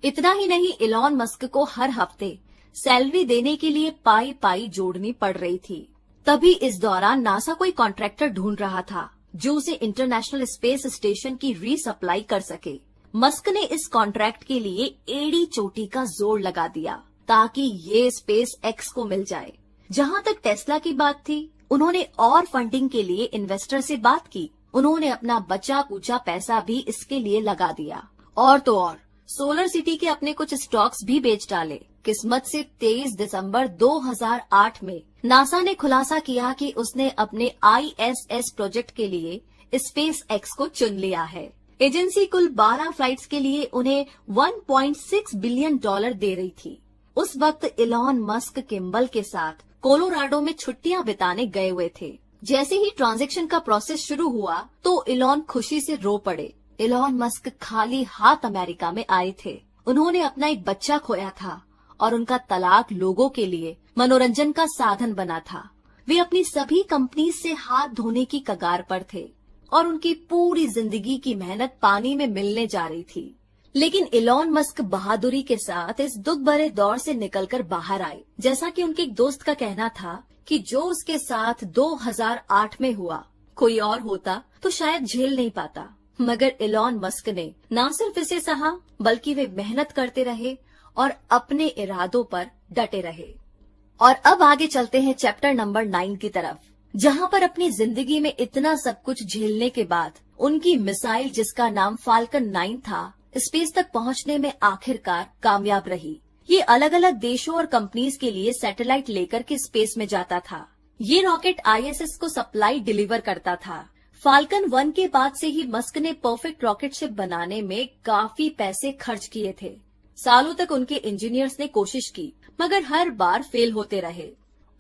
इतना ही नहीं, इलॉन मस्क को हर हफ्ते सैलरी देने के लिए पाई पाई जोड़नी पड़ रही थी। तभी इस दौरान नासा कोई कॉन्ट्रैक्टर ढूंढ रहा था जो उसे इंटरनेशनल स्पेस स्टेशन की रीसप्लाई कर सके। मस्क ने इस कॉन्ट्रैक्ट के लिए एड़ी चोटी का जोर लगा दिया ताकि ये स्पेस एक्स को मिल जाए। जहाँ तक टेस्ला की बात थी, उन्होंने और फंडिंग के लिए इन्वेस्टर से बात की। उन्होंने अपना बचा कुचा पैसा भी इसके लिए लगा दिया। और तो और सोलर सिटी के अपने कुछ स्टॉक्स भी बेच डाले। किस्मत से 23 दिसंबर 2008 में नासा ने खुलासा किया कि उसने अपने ISS प्रोजेक्ट के लिए स्पेस एक्स को चुन लिया है। एजेंसी कुल 12 फ्लाइट्स के लिए उन्हें $1.6 बिलियन दे रही थी। उस वक्त इलॉन मस्क किम्बल के साथ कोलोराडो में छुट्टियां बिताने गए हुए थे। जैसे ही ट्रांजैक्शन का प्रोसेस शुरू हुआ तो इलॉन खुशी से रो पड़े। इलॉन मस्क खाली हाथ अमेरिका में आए थे। उन्होंने अपना एक बच्चा खोया था और उनका तलाक लोगों के लिए मनोरंजन का साधन बना था। वे अपनी सभी कंपनी से हाथ धोने की कगार पर थे और उनकी पूरी जिंदगी की मेहनत पानी में मिलने जा रही थी। लेकिन इलॉन मस्क बहादुरी के साथ इस दुख भरे दौर से निकलकर बाहर आए। जैसा कि उनके एक दोस्त का कहना था कि जो उसके साथ 2008 में हुआ, कोई और होता तो शायद झेल नहीं पाता। मगर इलॉन मस्क ने न सिर्फ इसे सहा, बल्कि वे मेहनत करते रहे और अपने इरादों पर डटे रहे। और अब आगे चलते हैं चैप्टर नंबर 9 की तरफ, जहां पर अपनी जिंदगी में इतना सब कुछ झेलने के बाद उनकी मिसाइल, जिसका नाम फाल्कन 9 था, स्पेस तक पहुंचने में आखिरकार कामयाब रही। ये अलग अलग देशों और कंपनीज के लिए सैटेलाइट लेकर के स्पेस में जाता था। ये रॉकेट ISS को सप्लाई डिलीवर करता था। फाल्कन 1 के बाद से ही मस्क ने परफेक्ट रॉकेट शिप बनाने में काफी पैसे खर्च किए थे। सालों तक उनके इंजीनियर्स ने कोशिश की, मगर हर बार फेल होते रहे।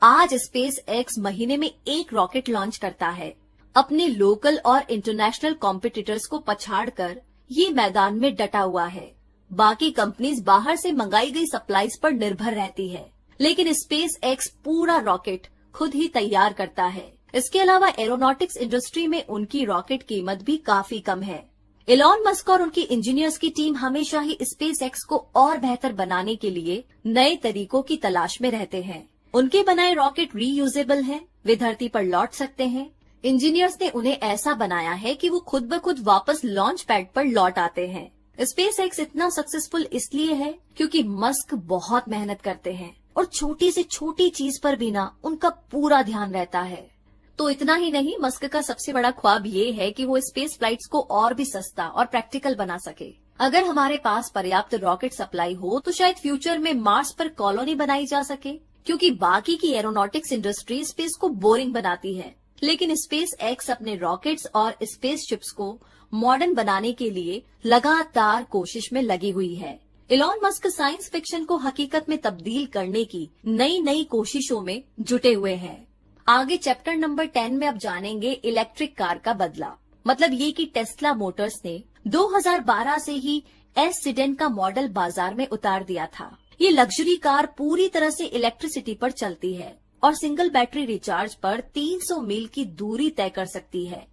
आज स्पेस एक्स महीने में एक रॉकेट लॉन्च करता है। अपने लोकल और इंटरनेशनल कॉम्पिटिटर्स को पछाड़कर ये मैदान में डटा हुआ है। बाकी कंपनीज बाहर से मंगाई गई सप्लाईज पर निर्भर रहती है, लेकिन स्पेस एक्स पूरा रॉकेट खुद ही तैयार करता है। इसके अलावा एरोनॉटिक्स इंडस्ट्री में उनकी रॉकेट कीमत भी काफी कम है। इलॉन मस्क और उनकी इंजीनियर्स की टीम हमेशा ही स्पेस एक्स को और बेहतर बनाने के लिए नए तरीकों की तलाश में रहते हैं। उनके बनाए रॉकेट रीयूजेबल हैं, वे धरती पर लौट सकते हैं। इंजीनियर्स ने उन्हें ऐसा बनाया है कि वो खुद ब खुद वापस लॉन्च पैड पर लौट आते हैं। स्पेस एक्स इतना सक्सेसफुल इसलिए है क्योंकि मस्क बहुत मेहनत करते हैं और छोटी से छोटी चीज पर भी ना उनका पूरा ध्यान रहता है। तो इतना ही नहीं, मस्क का सबसे बड़ा ख्वाब ये है कि वो स्पेस फ्लाइट्स को और भी सस्ता और प्रैक्टिकल बना सके। अगर हमारे पास पर्याप्त रॉकेट सप्लाई हो तो शायद फ्यूचर में मार्स पर कॉलोनी बनाई जा सके, क्योंकि बाकी की एरोनॉटिक्स इंडस्ट्री स्पेस को बोरिंग बनाती है। लेकिन स्पेस एक्स अपने रॉकेट्स और स्पेस शिप्स को मॉडर्न बनाने के लिए लगातार कोशिश में लगी हुई है। इलॉन मस्क साइंस फिक्शन को हकीकत में तब्दील करने की नई नई कोशिशों में जुटे हुए हैं। आगे चैप्टर नंबर 10 में अब जानेंगे इलेक्ट्रिक कार का बदला। मतलब ये कि टेस्ला मोटर्स ने 2012 से ही एस सीडेन का मॉडल बाजार में उतार दिया था। ये लग्जरी कार पूरी तरह से इलेक्ट्रिसिटी पर चलती है और सिंगल बैटरी रिचार्ज पर 300 मील की दूरी तय कर सकती है।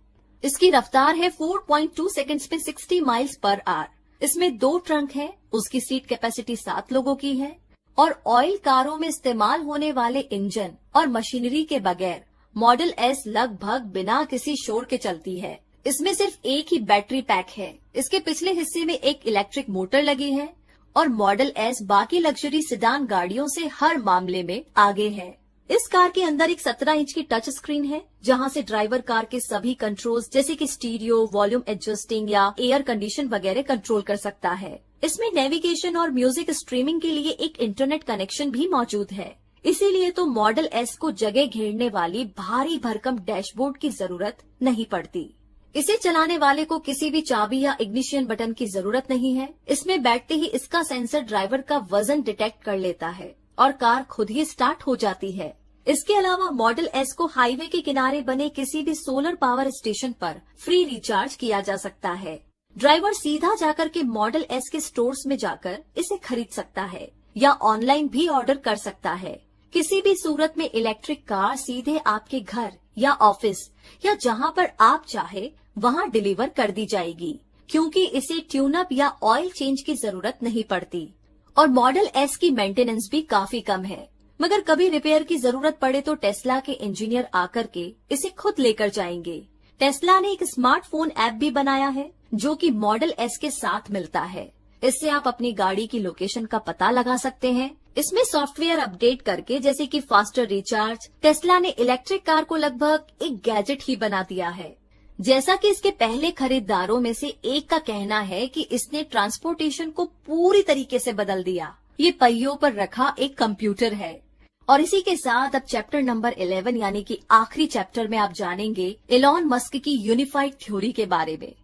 इसकी रफ्तार है 4.2 सेकंड्स में 60 माइल्स पर आवर। इसमें 2 ट्रंक है, उसकी सीट कैपेसिटी 7 लोगों की है और ऑयल कारों में इस्तेमाल होने वाले इंजन और मशीनरी के बगैर मॉडल एस लगभग बिना किसी शोर के चलती है। इसमें सिर्फ एक ही बैटरी पैक है। इसके पिछले हिस्से में एक इलेक्ट्रिक मोटर लगी है और मॉडल एस बाकी लग्जरी सेडान गाड़ियों से हर मामले में आगे है। इस कार के अंदर एक 17 इंच की टच स्क्रीन है, जहां से ड्राइवर कार के सभी कंट्रोल्स जैसे कि स्टीरियो, वॉल्यूम एडजस्टिंग या एयर कंडीशन वगैरह कंट्रोल कर सकता है। इसमें नेविगेशन और म्यूजिक स्ट्रीमिंग के लिए एक इंटरनेट कनेक्शन भी मौजूद है। इसीलिए तो मॉडल एस को जगह घेरने वाली भारी भरकम डैशबोर्ड की जरूरत नहीं पड़ती। इसे चलाने वाले को किसी भी चाबी या इग्निशन बटन की जरूरत नहीं है। इसमें बैठते ही इसका सेंसर ड्राइवर का वजन डिटेक्ट कर लेता है और कार खुद ही स्टार्ट हो जाती है। इसके अलावा मॉडल एस को हाईवे के किनारे बने किसी भी सोलर पावर स्टेशन पर फ्री रिचार्ज किया जा सकता है। ड्राइवर सीधा जाकर के मॉडल एस के स्टोर्स में जाकर इसे खरीद सकता है या ऑनलाइन भी ऑर्डर कर सकता है। किसी भी सूरत में इलेक्ट्रिक कार सीधे आपके घर या ऑफिस या जहां पर आप चाहे वहां डिलीवर कर दी जाएगी, क्योंकि इसे ट्यून अप या ऑयल चेंज की जरूरत नहीं पड़ती। और मॉडल एस की मेंटेनेंस भी काफी कम है, मगर कभी रिपेयर की जरूरत पड़े तो टेस्ला के इंजीनियर आकर के इसे खुद लेकर जाएंगे। टेस्ला ने एक स्मार्टफोन ऐप भी बनाया है जो कि मॉडल एस के साथ मिलता है। इससे आप अपनी गाड़ी की लोकेशन का पता लगा सकते हैं। इसमें सॉफ्टवेयर अपडेट करके जैसे कि फास्टर रिचार्ज, टेस्ला ने इलेक्ट्रिक कार को लगभग एक गैजेट ही बना दिया है। जैसा कि इसके पहले खरीदारों में से एक का कहना है कि इसने ट्रांसपोर्टेशन को पूरी तरीके से बदल दिया। ये पहियों पर रखा एक कंप्यूटर है। और इसी के साथ अब चैप्टर नंबर 11 यानी कि आखिरी चैप्टर में आप जानेंगे इलॉन मस्क की यूनिफाइड थ्योरी के बारे में।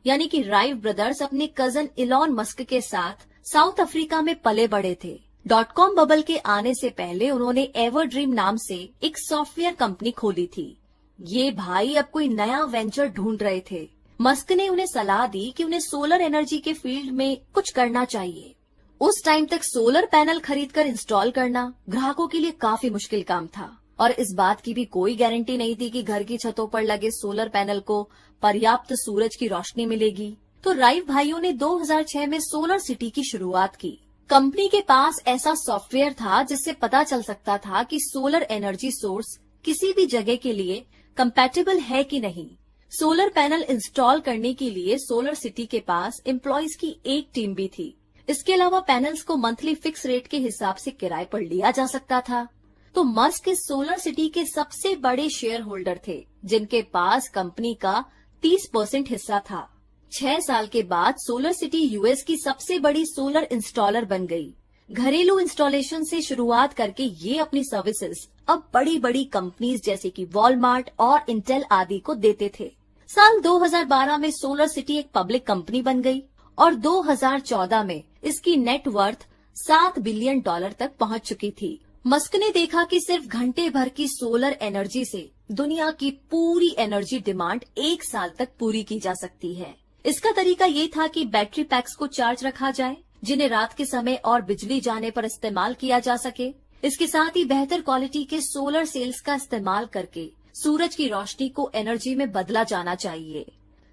यानी कि राइव ब्रदर्स अपने कजन इलॉन मस्क के साथ साउथ अफ्रीका में पले बड़े थे। .com बबल के आने से पहले उन्होंने एवरड्रीम नाम से एक सॉफ्टवेयर कंपनी खोली थी। ये भाई अब कोई नया वेंचर ढूंढ रहे थे। मस्क ने उन्हें सलाह दी कि उन्हें सोलर एनर्जी के फील्ड में कुछ करना चाहिए। उस टाइम तक सोलर पैनल खरीदकर इंस्टॉल करना ग्राहकों के लिए काफी मुश्किल काम था और इस बात की भी कोई गारंटी नहीं थी कि घर की छतों पर लगे सोलर पैनल को पर्याप्त सूरज की रोशनी मिलेगी। तो राइव भाइयों ने 2006 में सोलर सिटी की शुरुआत की। कंपनी के पास ऐसा सॉफ्टवेयर था जिससे पता चल सकता था कि सोलर एनर्जी सोर्स किसी भी जगह के लिए कंपैटिबल है कि नहीं। सोलर पैनल इंस्टॉल करने के लिए सोलर सिटी के पास एम्प्लॉइज की एक टीम भी थी। इसके अलावा पैनल्स को मंथली फिक्स रेट के हिसाब से किराए पर लिया जा सकता था। तो मस्क इस सोलर सिटी के सबसे बड़े शेयर होल्डर थे, जिनके पास कंपनी का 30% हिस्सा था। 6 साल के बाद सोलर सिटी यूएस की सबसे बड़ी सोलर इंस्टॉलर बन गई। घरेलू इंस्टॉलेशन से शुरुआत करके ये अपनी सर्विसेज अब बड़ी बड़ी कंपनीज जैसे कि वॉलमार्ट और इंटेल आदि को देते थे। साल 2012 में सोलर सिटी एक पब्लिक कंपनी बन गई और 2014 में इसकी नेट वर्थ $7 बिलियन तक पहुंच चुकी थी। मस्क ने देखा कि सिर्फ घंटे भर की सोलर एनर्जी से दुनिया की पूरी एनर्जी डिमांड 1 साल तक पूरी की जा सकती है। इसका तरीका ये था कि बैटरी पैक्स को चार्ज रखा जाए, जिन्हें रात के समय और बिजली जाने पर इस्तेमाल किया जा सके। इसके साथ ही बेहतर क्वालिटी के सोलर सेल्स का इस्तेमाल करके सूरज की रोशनी को एनर्जी में बदला जाना चाहिए।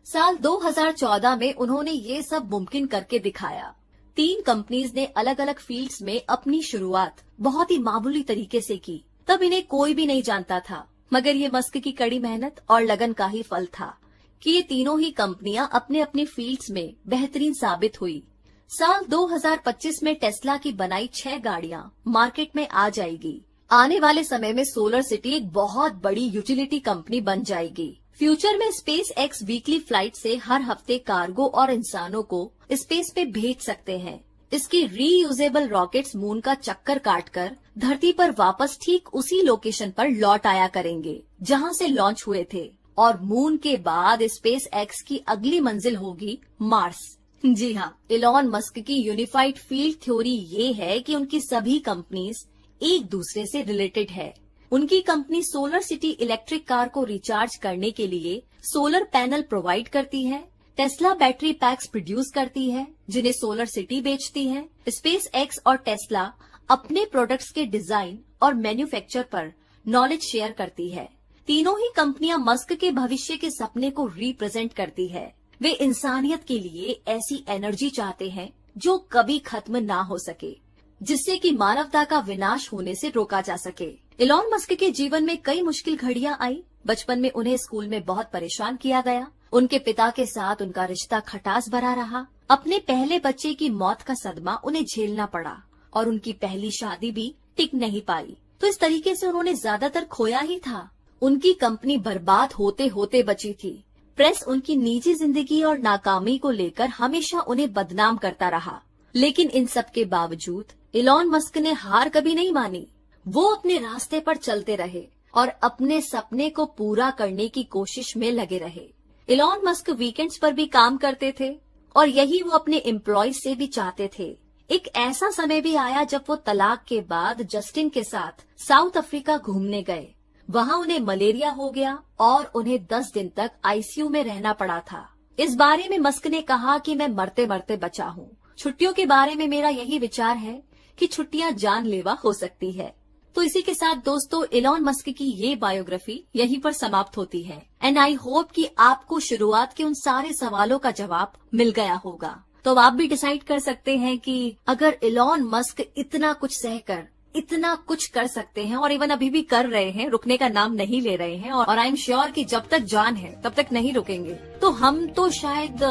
साल 2014 में उन्होंने ये सब मुमकिन करके दिखाया। 3 कंपनीज ने अलग अलग फील्ड्स में अपनी शुरुआत बहुत ही मामूली तरीके से की। तब इन्हें कोई भी नहीं जानता था, मगर ये मस्क की कड़ी मेहनत और लगन का ही फल था कि ये तीनों ही कंपनियां अपने अपने फील्ड्स में बेहतरीन साबित हुई। साल 2025 में टेस्ला की बनाई 6 गाड़ियां मार्केट में आ जाएगी। आने वाले समय में सोलर सिटी एक बहुत बड़ी यूटिलिटी कंपनी बन जाएगी। फ्यूचर में स्पेस एक्स वीकली फ्लाइट से हर हफ्ते कार्गो और इंसानों को स्पेस पे भेज सकते हैं। इसकी रीयूजेबल रॉकेट्स मून का चक्कर काटकर धरती पर वापस ठीक उसी लोकेशन पर लौट आया करेंगे जहां से लॉन्च हुए थे। और मून के बाद स्पेस एक्स की अगली मंजिल होगी मार्स। जी हाँ, इलॉन मस्क की यूनिफाइड फील्ड थ्योरी ये है कि उनकी सभी कंपनीज एक दूसरे से रिलेटेड है। उनकी company solar city electric car को रिचार्ज करने के लिए सोलर पैनल प्रोवाइड करती है, टेस्ला बैटरी पैक्स प्रोड्यूस करती है जिन्हें सोलर सिटी बेचती है। स्पेस एक्स और टेस्ला अपने प्रोडक्ट्स के डिजाइन और मैन्युफैक्चर पर नॉलेज शेयर करती है। तीनों ही कंपनियां मस्क के भविष्य के सपने को रिप्रेजेंट करती है। वे इंसानियत के लिए ऐसी एनर्जी चाहते हैं जो कभी खत्म ना हो सके, जिससे कि मानवता का विनाश होने से रोका जा सके। इलॉन मस्क के जीवन में कई मुश्किल घड़ियां आई। बचपन में उन्हें स्कूल में बहुत परेशान किया गया। उनके पिता के साथ उनका रिश्ता खटास भरा रहा। अपने पहले बच्चे की मौत का सदमा उन्हें झेलना पड़ा और उनकी पहली शादी भी टिक नहीं पाई। तो इस तरीके से उन्होंने ज्यादातर खोया ही था। उनकी कंपनी बर्बाद होते होते बची थी। प्रेस उनकी निजी जिंदगी और नाकामी को लेकर हमेशा उन्हें बदनाम करता रहा, लेकिन इन सब के बावजूद इलॉन मस्क ने हार कभी नहीं मानी। वो अपने रास्ते पर चलते रहे और अपने सपने को पूरा करने की कोशिश में लगे रहे। इलॉन मस्क वीकेंड्स पर भी काम करते थे और यही वो अपने एम्प्लॉयज से भी चाहते थे। एक ऐसा समय भी आया जब वो तलाक के बाद जस्टिन के साथ साउथ अफ्रीका घूमने गए। वहाँ उन्हें मलेरिया हो गया और उन्हें 10 दिन तक आईसीयू में रहना पड़ा था। इस बारे में मस्क ने कहा कि मैं मरते मरते बचा हूँ। छुट्टियों के बारे में मेरा यही विचार है कि छुट्टियां जानलेवा हो सकती है। तो इसी के साथ दोस्तों इलॉन मस्क की ये बायोग्राफी यहीं पर समाप्त होती है। एंड आई होप कि आपको शुरुआत के उन सारे सवालों का जवाब मिल गया होगा। तो आप भी डिसाइड कर सकते हैं कि अगर इलॉन मस्क इतना कुछ सहकर इतना कुछ कर सकते हैं और इवन अभी भी कर रहे हैं, रुकने का नाम नहीं ले रहे हैं, और आई एम श्योर कि जब तक जान है तब तक नहीं रुकेंगे, तो हम तो शायद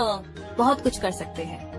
बहुत कुछ कर सकते हैं।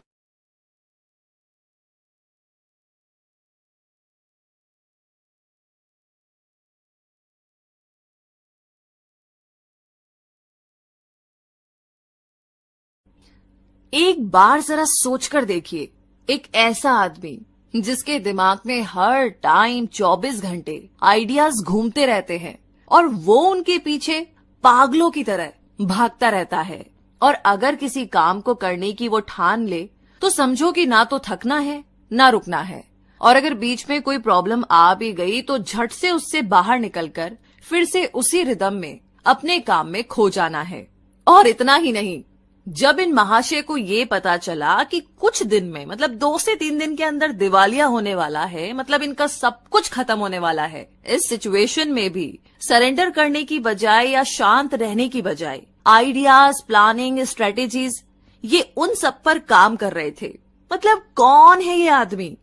एक बार जरा सोचकर देखिए, एक ऐसा आदमी जिसके दिमाग में हर टाइम 24 घंटे आइडियाज घूमते रहते हैं और वो उनके पीछे पागलों की तरह भागता रहता है, और अगर किसी काम को करने की वो ठान ले तो समझो कि ना तो थकना है ना रुकना है, और अगर बीच में कोई प्रॉब्लम आ भी गई तो झट से उससे बाहर निकलकर फिर से उसी रिदम में अपने काम में खो जाना है। और इतना ही नहीं, जब इन महाशय को ये पता चला कि कुछ दिन में, मतलब 2 से 3 दिन के अंदर दिवालिया होने वाला है, मतलब इनका सब कुछ खत्म होने वाला है, इस सिचुएशन में भी सरेंडर करने की बजाय या शांत रहने की बजाय आइडियाज, प्लानिंग, स्ट्रेटेजीज, ये उन सब पर काम कर रहे थे। मतलब कौन है ये आदमी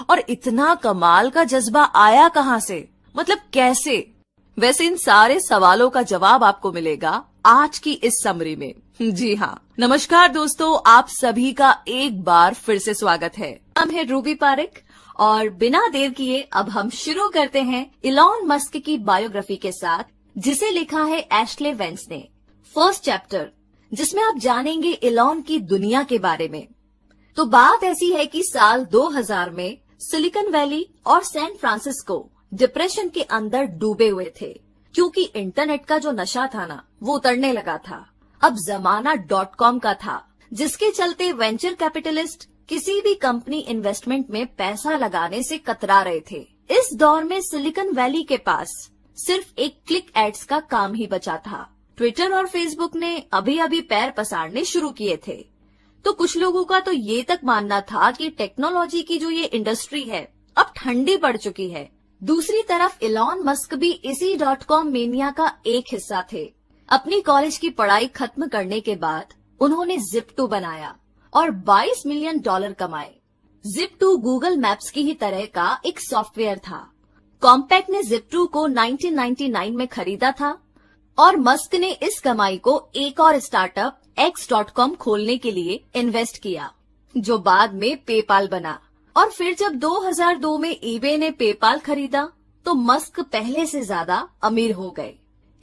और इतना कमाल का जज्बा आया कहां से, मतलब कैसे? वैसे इन सारे सवालों का जवाब आपको मिलेगा आज की इस समरी में। जी हाँ, नमस्कार दोस्तों, आप सभी का एक बार फिर से स्वागत है। नाम है रूबी पारिक और बिना देर किए अब हम शुरू करते हैं इलॉन मस्क की बायोग्राफी के साथ, जिसे लिखा है एशले वेंस ने। फर्स्ट चैप्टर, जिसमें आप जानेंगे इलॉन की दुनिया के बारे में। तो बात ऐसी है कि साल 2000 में सिलिकॉन वैली और सैन फ्रांसिस्को डिप्रेशन के अंदर डूबे हुए थे, क्योंकि इंटरनेट का जो नशा था ना, वो उतरने लगा था। अब जमाना .com का था, जिसके चलते वेंचर कैपिटलिस्ट किसी भी कंपनी इन्वेस्टमेंट में पैसा लगाने से कतरा रहे थे। इस दौर में सिलिकॉन वैली के पास सिर्फ एक क्लिक एड्स का काम ही बचा था। ट्विटर और फेसबुक ने अभी अभी पैर पसारने शुरू किए थे। तो कुछ लोगों का तो ये तक मानना था कि टेक्नोलॉजी की जो ये इंडस्ट्री है अब ठंडी पड़ चुकी है। दूसरी तरफ इलॉन मस्क भी इसी .com मेनिया का एक हिस्सा थे। अपनी कॉलेज की पढ़ाई खत्म करने के बाद उन्होंने Zip2 बनाया और $22 मिलियन कमाए। Zip2 गूगल मैप्स की ही तरह का एक सॉफ्टवेयर था। कॉम्पैक्ट ने Zip2 को 1999 में खरीदा था और मस्क ने इस कमाई को एक और स्टार्टअप X.com खोलने के लिए इन्वेस्ट किया, जो बाद में पेपाल बना। और फिर जब 2002 में eBay ने पेपाल खरीदा तो मस्क पहले से ज्यादा अमीर हो गए।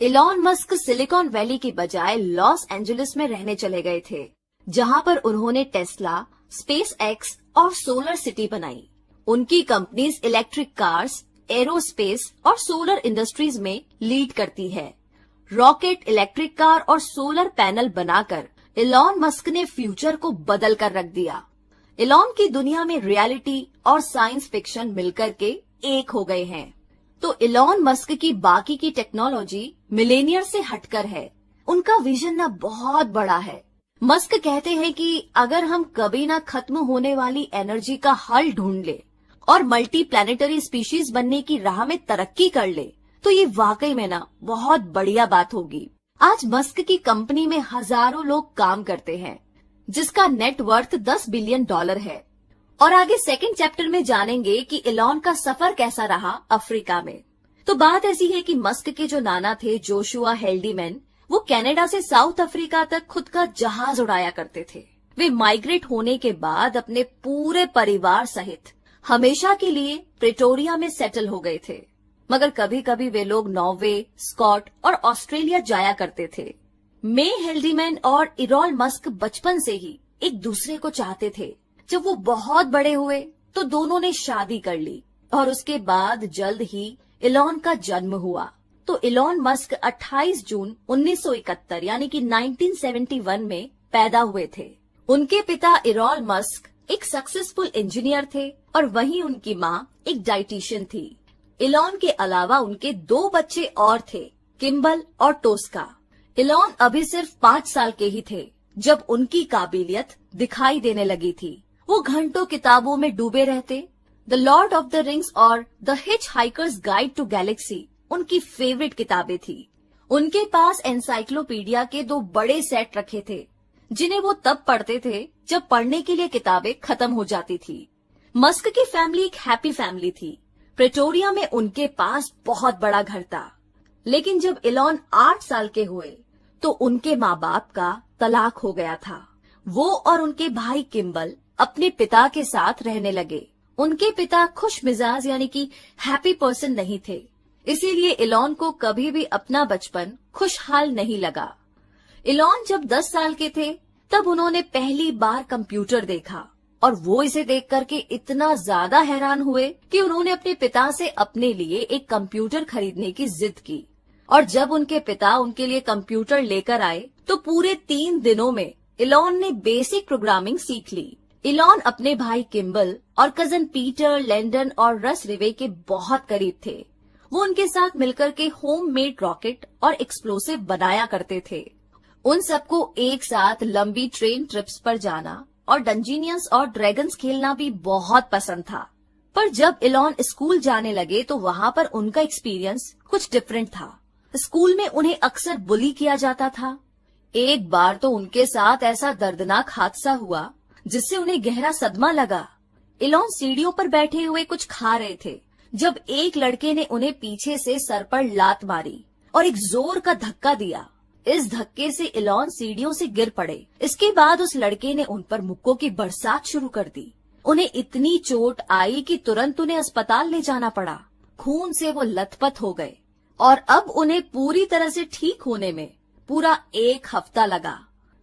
इलॉन मस्क सिलिकॉन वैली की बजाय लॉस एंजलिस में रहने चले गए थे, जहां पर उन्होंने टेस्ला, स्पेस एक्स और सोलर सिटी बनाई। उनकी कंपनीज इलेक्ट्रिक कार्स, एरोस्पेस और सोलर इंडस्ट्रीज में लीड करती है। रॉकेट, इलेक्ट्रिक कार और सोलर पैनल बनाकर इलॉन मस्क ने फ्यूचर को बदल कर रख दिया। इलॉन की दुनिया में रियलिटी और साइंस फिक्शन मिलकर के एक हो गए हैं। तो इलॉन मस्क की बाकी की टेक्नोलॉजी मिलेनियर से हटकर है। उनका विजन ना बहुत बड़ा है। मस्क कहते हैं कि अगर हम कभी ना खत्म होने वाली एनर्जी का हल ढूंढ ले और मल्टी प्लैनेटरी स्पीशीज बनने की राह में तरक्की कर ले, तो ये वाकई में ना बहुत बढ़िया बात होगी। आज मस्क की कंपनी में हजारों लोग काम करते हैं, जिसका नेट वर्थ $10 बिलियन है। और आगे सेकंड चैप्टर में जानेंगे कि इलॉन का सफर कैसा रहा अफ्रीका में। तो बात ऐसी है कि मस्क के जो नाना थे जोशुआ हेल्डीमैन, वो कनाडा से साउथ अफ्रीका तक खुद का जहाज उड़ाया करते थे। वे माइग्रेट होने के बाद अपने पूरे परिवार सहित हमेशा के लिए प्रेटोरिया में सेटल हो गए थे। मगर कभी कभी वे लोग नॉर्वे, स्कॉट और ऑस्ट्रेलिया जाया करते थे। मे हेल्डीमैन और इरॉल मस्क बचपन से ही एक दूसरे को चाहते थे। जब वो बहुत बड़े हुए तो दोनों ने शादी कर ली और उसके बाद जल्द ही इलॉन का जन्म हुआ। तो इलॉन मस्क 28 जून 1971 यानी कि 1971 में पैदा हुए थे। उनके पिता इरॉल मस्क एक सक्सेसफुल इंजीनियर थे और वहीं उनकी माँ एक डाइटिशियन थी। इलॉन के अलावा उनके 2 बच्चे और थे, किम्बल और टोस्का। इलॉन अभी सिर्फ 5 साल के ही थे जब उनकी काबिलियत दिखाई देने लगी थी। वो घंटों किताबों में डूबे रहते। The Lord of the Rings और the Hitchhiker's Guide to Galaxy उनकी फेवरेट किताबें थी। उनके पास एनसाइक्लोपीडिया के 2 बड़े सेट रखे थे, जिन्हें वो तब पढ़ते थे जब पढ़ने के लिए किताबें खत्म हो जाती थी। मस्क की फैमिली एक हैप्पी फैमिली थी। प्रेटोरिया में उनके पास बहुत बड़ा घर था। लेकिन जब इलॉन 8 साल के हुए तो उनके माँ बाप का तलाक हो गया था। वो और उनके भाई किम्बल अपने पिता के साथ रहने लगे। उनके पिता खुश मिजाज यानी कि हैप्पी पर्सन नहीं थे, इसीलिए इलॉन को कभी भी अपना बचपन खुशहाल नहीं लगा। इलॉन जब 10 साल के थे तब उन्होंने पहली बार कंप्यूटर देखा और वो इसे देख करके इतना ज्यादा हैरान हुए कि उन्होंने अपने पिता से अपने लिए एक कंप्यूटर खरीदने की जिद की। और जब उनके पिता उनके लिए कंप्यूटर लेकर आए तो पूरे 3 दिनों में इलॉन ने बेसिक प्रोग्रामिंग सीख ली। इलॉन अपने भाई किम्बल और कजन पीटर, लैंडन और रस रिवे के बहुत करीब थे। वो उनके साथ मिलकर के होम मेड रॉकेट और एक्सप्लोसिव बनाया करते थे। उन सबको एक साथ लंबी ट्रेन ट्रिप्स पर जाना और डंजीनियंस और ड्रैगन्स खेलना भी बहुत पसंद था। पर जब इलॉन स्कूल जाने लगे तो वहाँ पर उनका एक्सपीरियंस कुछ डिफरेंट था। स्कूल में उन्हें अक्सर बुली किया जाता था। एक बार तो उनके साथ ऐसा दर्दनाक हादसा हुआ जिससे उन्हें गहरा सदमा लगा। इलॉन सीढ़ियों पर बैठे हुए कुछ खा रहे थे जब एक लड़के ने उन्हें पीछे से सर पर लात मारी और एक जोर का धक्का दिया। इस धक्के से इलॉन सीढ़ियों से गिर पड़े। इसके बाद उस लड़के ने उन पर मुक्कों की बरसात शुरू कर दी। उन्हें इतनी चोट आई कि तुरंत उन्हें अस्पताल ले जाना पड़ा। खून से वो लथपथ हो गए और अब उन्हें पूरी तरह से ठीक होने में पूरा 1 हफ्ता लगा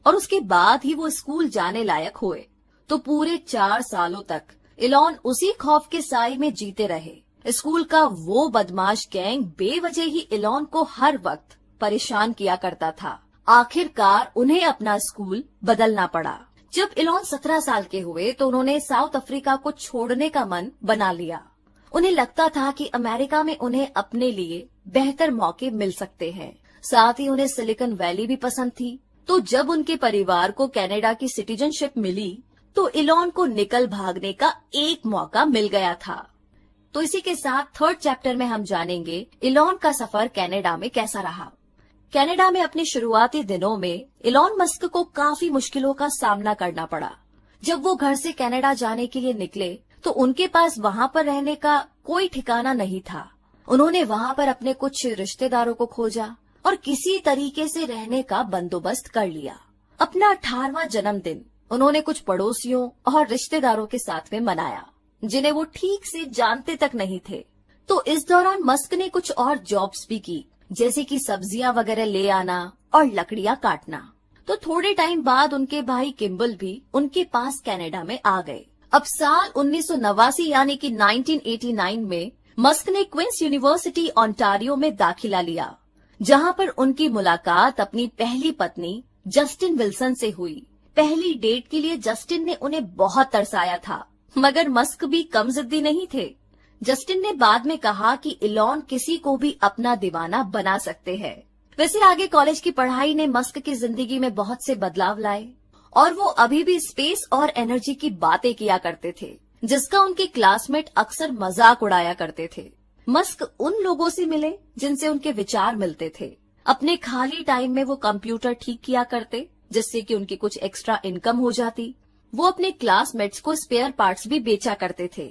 और उसके बाद ही वो स्कूल जाने लायक हुए। तो पूरे 4 सालों तक इलॉन उसी खौफ के साए में जीते रहे। स्कूल का वो बदमाश गैंग बेवजह ही इलॉन को हर वक्त परेशान किया करता था। आखिरकार उन्हें अपना स्कूल बदलना पड़ा। जब इलॉन 17 साल के हुए तो उन्होंने साउथ अफ्रीका को छोड़ने का मन बना लिया। उन्हें लगता था कि अमेरिका में उन्हें अपने लिए बेहतर मौके मिल सकते हैं। साथ ही उन्हें सिलिकॉन वैली भी पसंद थी। तो जब उनके परिवार को कनाडा की सिटीजनशिप मिली तो इलॉन को निकल भागने का एक मौका मिल गया था। तो इसी के साथ 3rd चैप्टर में हम जानेंगे इलॉन का सफर कनाडा में कैसा रहा। कनाडा में अपने शुरुआती दिनों में इलॉन मस्क को काफी मुश्किलों का सामना करना पड़ा। जब वो घर से कनाडा जाने के लिए निकले तो उनके पास वहाँ पर रहने का कोई ठिकाना नहीं था। उन्होंने वहाँ पर अपने कुछ रिश्तेदारों को खोजा और किसी तरीके से रहने का बंदोबस्त कर लिया। अपना 18वां जन्मदिन उन्होंने कुछ पड़ोसियों और रिश्तेदारों के साथ में मनाया, जिन्हें वो ठीक से जानते तक नहीं थे। तो इस दौरान मस्क ने कुछ और जॉब्स भी की, जैसे कि सब्जियां वगैरह ले आना और लकड़ियां काटना। तो थोड़े टाइम बाद उनके भाई किम्बल भी उनके पास कनाडा में आ गए। अब साल 1989 यानी कि 1989 में मस्क ने क्वींस यूनिवर्सिटी ओंटारियो में दाखिला लिया, जहां पर उनकी मुलाकात अपनी पहली पत्नी जस्टिन विल्सन से हुई। पहली डेट के लिए जस्टिन ने उन्हें बहुत तरसाया था, मगर मस्क भी कम जिद्दी नहीं थे। जस्टिन ने बाद में कहा कि इलॉन किसी को भी अपना दीवाना बना सकते हैं। वैसे आगे कॉलेज की पढ़ाई ने मस्क की जिंदगी में बहुत से बदलाव लाए और वो अभी भी स्पेस और एनर्जी की बातें किया करते थे, जिसका उनके क्लासमेट अक्सर मजाक उड़ाया करते थे। मस्क उन लोगों से मिले जिनसे उनके विचार मिलते थे। अपने खाली टाइम में वो कंप्यूटर ठीक किया करते, जिससे कि उनकी कुछ एक्स्ट्रा इनकम हो जाती। वो अपने क्लासमेट्स को स्पेयर पार्ट्स भी बेचा करते थे।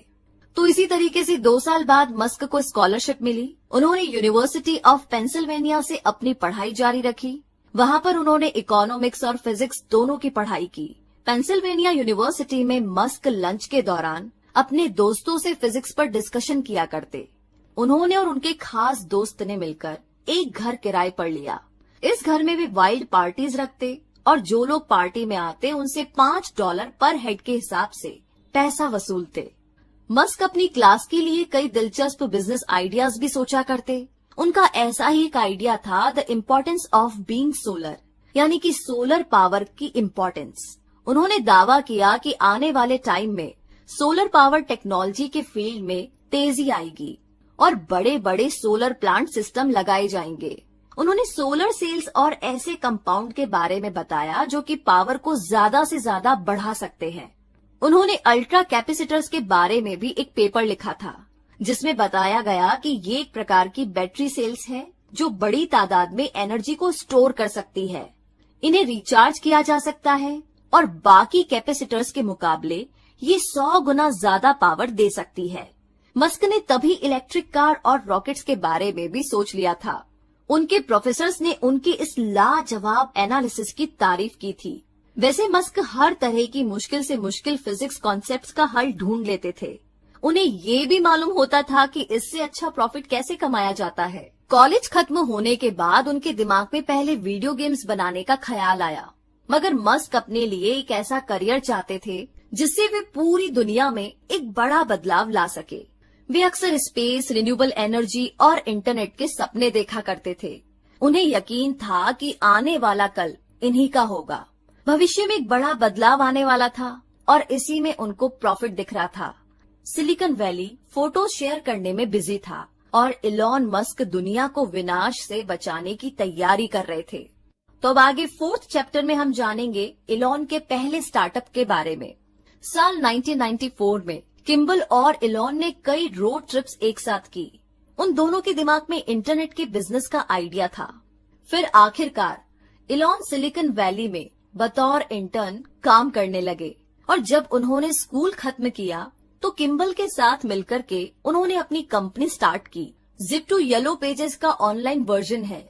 तो इसी तरीके से 2 साल बाद मस्क को स्कॉलरशिप मिली। उन्होंने यूनिवर्सिटी ऑफ पेंसिल्वेनिया से अपनी पढ़ाई जारी रखी। वहां पर उन्होंने इकोनॉमिक्स और फिजिक्स दोनों की पढ़ाई की। पेंसिल्वेनिया यूनिवर्सिटी में मस्क लंच के दौरान अपने दोस्तों से फिजिक्स पर डिस्कशन किया करते। उन्होंने और उनके खास दोस्त ने मिलकर एक घर किराए पर लिया। इस घर में वे वाइल्ड पार्टीज रखते और जो लोग पार्टी में आते उनसे $5 पर हेड के हिसाब से पैसा वसूलते। मस्क अपनी क्लास के लिए कई दिलचस्प बिजनेस आइडियाज भी सोचा करते। उनका ऐसा ही एक आइडिया था, the importance of being solar, यानी कि सोलर पावर की इम्पोर्टेंस। उन्होंने दावा किया कि आने वाले टाइम में सोलर पावर टेक्नोलॉजी के फील्ड में तेजी आएगी और बड़े बड़े सोलर प्लांट सिस्टम लगाए जाएंगे। उन्होंने सोलर सेल्स और ऐसे कंपाउंड के बारे में बताया जो कि पावर को ज्यादा से ज्यादा बढ़ा सकते हैं। उन्होंने अल्ट्रा कैपेसिटर्स के बारे में भी एक पेपर लिखा था, जिसमें बताया गया कि ये एक प्रकार की बैटरी सेल्स है जो बड़ी तादाद में एनर्जी को स्टोर कर सकती है। इन्हें रिचार्ज किया जा सकता है और बाकी कैपेसिटर्स के मुकाबले ये 100 गुना ज्यादा पावर दे सकती है। मस्क ने तभी इलेक्ट्रिक कार और रॉकेट्स के बारे में भी सोच लिया था। उनके प्रोफेसर्स ने उनकी इस लाजवाब एनालिसिस की तारीफ की थी। वैसे मस्क हर तरह की मुश्किल से मुश्किल फिजिक्स कॉन्सेप्ट्स का हल ढूंढ लेते थे। उन्हें ये भी मालूम होता था कि इससे अच्छा प्रॉफिट कैसे कमाया जाता है। कॉलेज खत्म होने के बाद उनके दिमाग में पहले वीडियो गेम्स बनाने का ख्याल आया, मगर मस्क अपने लिए एक ऐसा करियर चाहते थे जिससे वे पूरी दुनिया में एक बड़ा बदलाव ला सके। वे अक्सर स्पेस, रिन्यूएबल एनर्जी और इंटरनेट के सपने देखा करते थे। उन्हें यकीन था कि आने वाला कल इन्हीं का होगा। भविष्य में एक बड़ा बदलाव आने वाला था और इसी में उनको प्रॉफिट दिख रहा था। सिलिकॉन वैली फोटो शेयर करने में बिजी था और इलॉन मस्क दुनिया को विनाश से बचाने की तैयारी कर रहे थे। तो अब आगे 4th चैप्टर में हम जानेंगे इलॉन के पहले स्टार्टअप के बारे में। साल 1994 में किम्बल और इलॉन ने कई रोड ट्रिप्स एक साथ की। उन दोनों के दिमाग में इंटरनेट के बिजनेस का आइडिया था। फिर आखिरकार इलॉन सिलिकॉन वैली में बतौर इंटर्न काम करने लगे और जब उन्होंने स्कूल खत्म किया तो किम्बल के साथ मिलकर के उन्होंने अपनी कंपनी स्टार्ट की। Zip2 येलो पेजेस का ऑनलाइन वर्जन है।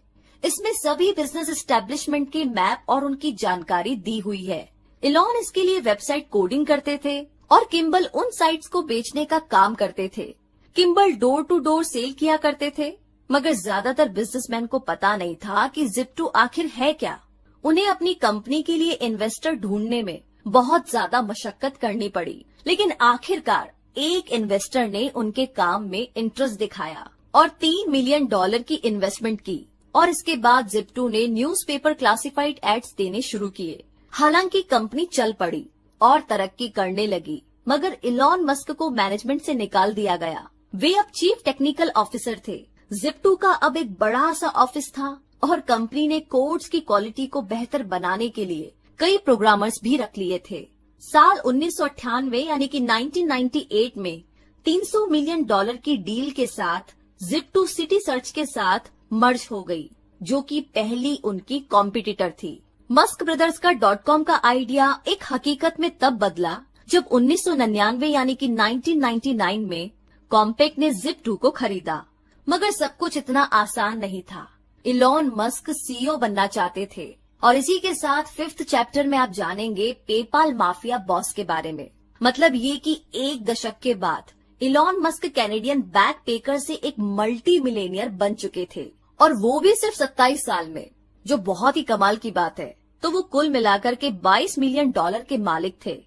इसमें सभी बिजनेस एस्टेब्लिशमेंट के मैप और उनकी जानकारी दी हुई है। इलॉन इसके लिए वेबसाइट कोडिंग करते थे और किम्बल उन साइट्स को बेचने का काम करते थे। Kimbal door to door sell किया करते थे, मगर ज्यादातर बिजनेसमैन को पता नहीं था कि Zip2 आखिर है क्या। उन्हें अपनी कंपनी के लिए इन्वेस्टर ढूंढने में बहुत ज्यादा मशक्कत करनी पड़ी, लेकिन आखिरकार एक इन्वेस्टर ने उनके काम में इंटरेस्ट दिखाया और $3 मिलियन की इन्वेस्टमेंट की और इसके बाद Zip2 ने न्यूज़पेपर क्लासिफाइड एड्स देने शुरू किए। हालांकि कंपनी चल पड़ी और तरक्की करने लगी, मगर इलॉन मस्क को मैनेजमेंट से निकाल दिया गया। वे अब चीफ टेक्निकल ऑफिसर थे। Zip2 का अब एक बड़ा सा ऑफिस था और कंपनी ने कोड्स की क्वालिटी को बेहतर बनाने के लिए कई प्रोग्रामर्स भी रख लिए थे। साल 1998 यानी कि 1998 में $300 मिलियन की डील के साथ Zip2 सिटी सर्च के साथ मर्ज हो गई, जो कि पहली उनकी कॉम्पिटिटर थी। मस्क ब्रदर्स का .com का आइडिया एक हकीकत में तब बदला जब 1999 यानी कि 1999 में कॉम्पैक्ट ने Zip2 को खरीदा, मगर सब कुछ इतना आसान नहीं था। इलॉन मस्क सीईओ बनना चाहते थे और इसी के साथ 5th चैप्टर में आप जानेंगे पेपाल माफिया बॉस के बारे में। मतलब ये कि एक दशक के बाद Elon Musk Canadian back picker से एक मल्टी मिलेनियर बन चुके थे और वो भी सिर्फ 27 साल में, जो बहुत ही कमाल की बात है। तो वो कुल मिलाकर के $22 मिलियन के मालिक थे।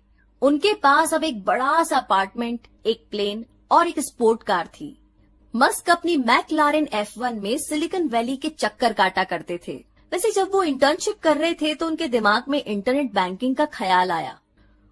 उनके पास अब एक बड़ा सा अपार्टमेंट, एक प्लेन और एक स्पोर्ट कार थी। मस्क अपनी मैकलारेन F1 में सिलिकॉन वैली के चक्कर काटा करते थे। वैसे जब वो इंटर्नशिप कर रहे थे तो उनके दिमाग में इंटरनेट बैंकिंग का ख्याल आया।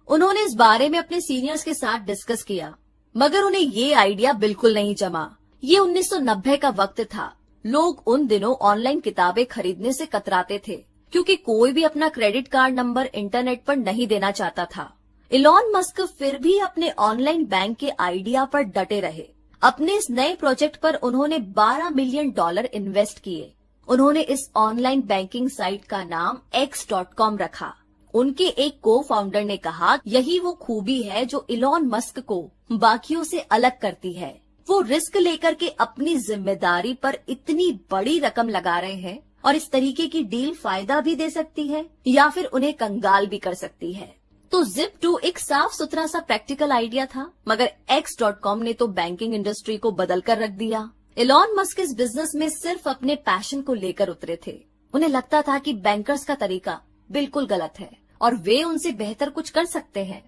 उन्होंने इस बारे में अपने सीनियर्स के साथ डिस्कस किया, मगर उन्हें ये आइडिया बिल्कुल नहीं जमा। ये 1990 का वक्त था। लोग उन दिनों ऑनलाइन किताबें खरीदने से कतराते थे क्योंकि कोई भी अपना क्रेडिट कार्ड नंबर इंटरनेट पर नहीं देना चाहता था। इलॉन मस्क फिर भी अपने ऑनलाइन बैंक के आइडिया पर डटे रहे। अपने इस नए प्रोजेक्ट पर उन्होंने $12 मिलियन इन्वेस्ट किए। उन्होंने इस ऑनलाइन बैंकिंग साइट का नाम X.com रखा। उनके एक को फाउंडर ने कहा, यही वो खूबी है जो इलॉन मस्क को बाकियों से अलग करती है। वो रिस्क लेकर के अपनी जिम्मेदारी पर इतनी बड़ी रकम लगा रहे हैं और इस तरीके की डील फायदा भी दे सकती है या फिर उन्हें कंगाल भी कर सकती है। तो Zip2 एक साफ सुथरा सा प्रैक्टिकल आइडिया था, मगर X.com ने तो बैंकिंग इंडस्ट्री को बदल कर रख दिया। इलॉन मस्क इस बिजनेस में सिर्फ अपने पैशन को लेकर उतरे थे। उन्हें लगता था कि बैंकर्स का तरीका बिल्कुल गलत है और वे उनसे बेहतर कुछ कर सकते हैं।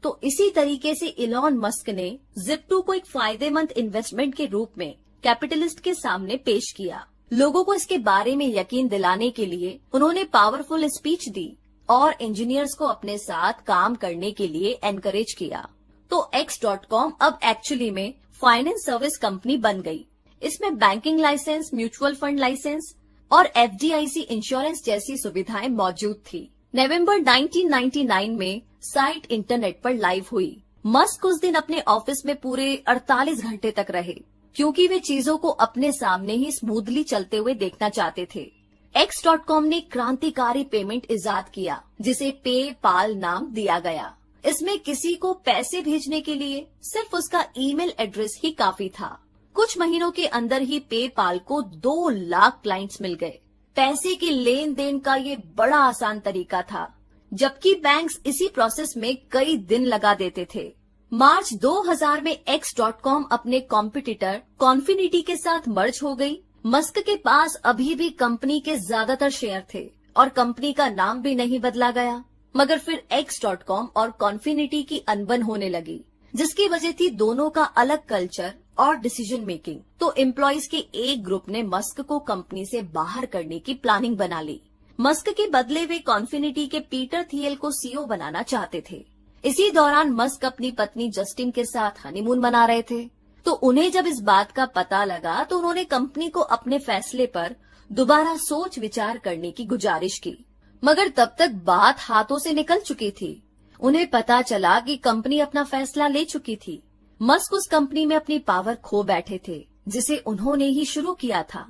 तो इसी तरीके से इलॉन मस्क ने Zip2 को एक फायदेमंद इन्वेस्टमेंट के रूप में कैपिटलिस्ट के सामने पेश किया। लोगों को इसके बारे में यकीन दिलाने के लिए उन्होंने पावरफुल स्पीच दी और इंजीनियर्स को अपने साथ काम करने के लिए एनकरेज किया। तो X.com अब एक्चुअली में फाइनेंस सर्विस कंपनी बन गई। इसमें banking licence, mutual fund licence और FDIC इंश्योरेंस जैसी सुविधाएं मौजूद थी। नवंबर 1999 में साइट इंटरनेट पर लाइव हुई। मस्क उस दिन अपने ऑफिस में पूरे 48 घंटे तक रहे क्योंकि वे चीजों को अपने सामने ही स्मूथली चलते हुए देखना चाहते थे। X.com ने क्रांतिकारी पेमेंट इजाद किया जिसे पेपाल नाम दिया गया। इसमें किसी को पैसे भेजने के लिए सिर्फ उसका ईमेल एड्रेस ही काफी था। कुछ महीनों के अंदर ही पेपाल को 2 लाख क्लाइंट्स मिल गए। पैसे के लेन देन का ये बड़ा आसान तरीका था, जबकि बैंक्स इसी प्रोसेस में कई दिन लगा देते थे। मार्च 2000 में X.com अपने कॉम्पिटिटर कॉन्फिनिटी के साथ मर्ज हो गई। मस्क के पास अभी भी कंपनी के ज्यादातर शेयर थे और कंपनी का नाम भी नहीं बदला गया। मगर फिर X.com और कॉन्फिनिटी की अनबन होने लगी, जिसकी वजह थी दोनों का अलग कल्चर और डिसीजन मेकिंग। तो एम्प्लॉइज के एक ग्रुप ने मस्क को कंपनी से बाहर करने की प्लानिंग बना ली। मस्क के बदले वे कॉन्फिनिटी के पीटर थियल को CEO बनाना चाहते थे। इसी दौरान मस्क अपनी पत्नी जस्टिन के साथ हनीमून मना रहे थे। तो उन्हें जब इस बात का पता लगा तो उन्होंने कंपनी को अपने फैसले पर दोबारा सोच विचार करने की गुजारिश की। मगर तब तक बात हाथों से निकल चुकी थी। उन्हें पता चला कि कंपनी अपना फैसला ले चुकी थी। मस्क उस कंपनी में अपनी पावर खो बैठे थे जिसे उन्होंने ही शुरू किया था।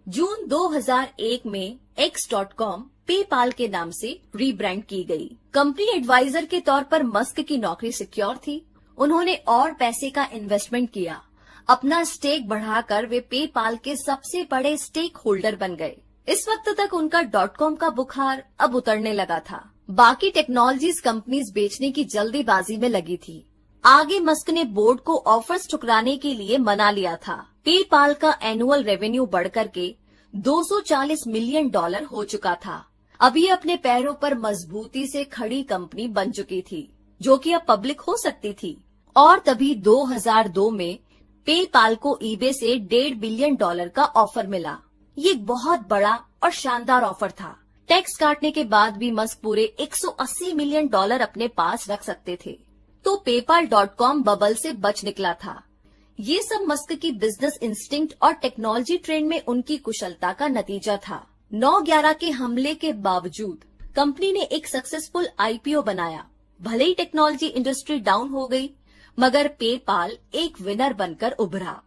जून 2001 में X.com पेपाल के नाम से रीब्रांड की गई। कंपनी एडवाइजर के तौर पर मस्क की नौकरी सिक्योर थी। उन्होंने और पैसे का इन्वेस्टमेंट किया। अपना स्टेक बढ़ाकर वे पेपाल के सबसे बड़े स्टेक होल्डर बन गए। इस वक्त तक उनका .com का बुखार अब उतरने लगा था। बाकी टेक्नोलॉजीज कंपनीज बेचने की जल्दीबाजी में लगी थी। आगे मस्क ने बोर्ड को ऑफर्स ठुकराने के लिए मना लिया था। पेपाल का एनुअल रेवेन्यू बढ़कर के $240 मिलियन हो चुका था। अभी अपने पैरों पर मजबूती से खड़ी कंपनी बन चुकी थी, जो कि अब पब्लिक हो सकती थी। और तभी 2002 में पेपाल को ईबे से $1.5 बिलियन का ऑफर मिला। ये एक बहुत बड़ा और शानदार ऑफर था। टैक्स काटने के बाद भी मस्क पूरे $180 मिलियन अपने पास रख सकते थे। तो पेपाल.com बबल से बच निकला था। ये सब मस्क की बिजनेस इंस्टिंक्ट और टेक्नोलॉजी ट्रेंड में उनकी कुशलता का नतीजा था। 9/11 के हमले के बावजूद कंपनी ने एक सक्सेसफुल IPO बनाया। भले ही टेक्नोलॉजी इंडस्ट्री डाउन हो गई, मगर पेपाल एक विनर बनकर उभरा।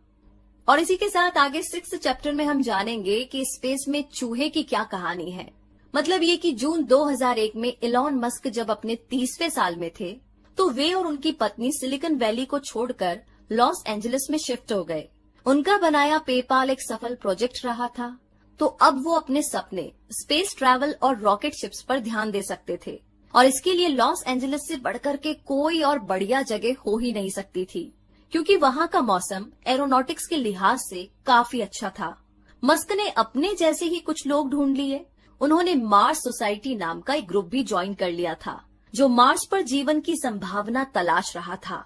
और इसी के साथ आगे 6th चैप्टर में हम जानेंगे कि स्पेस में चूहे की क्या कहानी है। मतलब ये कि जून 2001 में इलॉन मस्क जब अपने 30वें साल में थे, तो वे और उनकी पत्नी सिलिकॉन वैली को छोड़कर लॉस एंजलिस में शिफ्ट हो गए। उनका बनाया पेपाल एक सफल प्रोजेक्ट रहा था, तो अब वो अपने सपने स्पेस ट्रैवल और रॉकेट शिप्स पर ध्यान दे सकते थे। और इसके लिए लॉस एंजलिस से बढ़कर के कोई और बढ़िया जगह हो ही नहीं सकती थी, क्योंकि वहाँ का मौसम एरोनॉटिक्स के लिहाज से काफी अच्छा था। मस्क ने अपने जैसे ही कुछ लोग ढूंढ लिए। उन्होंने मार्स सोसाइटी नाम का एक ग्रुप भी ज्वाइन कर लिया था, जो मार्स पर जीवन की संभावना तलाश रहा था।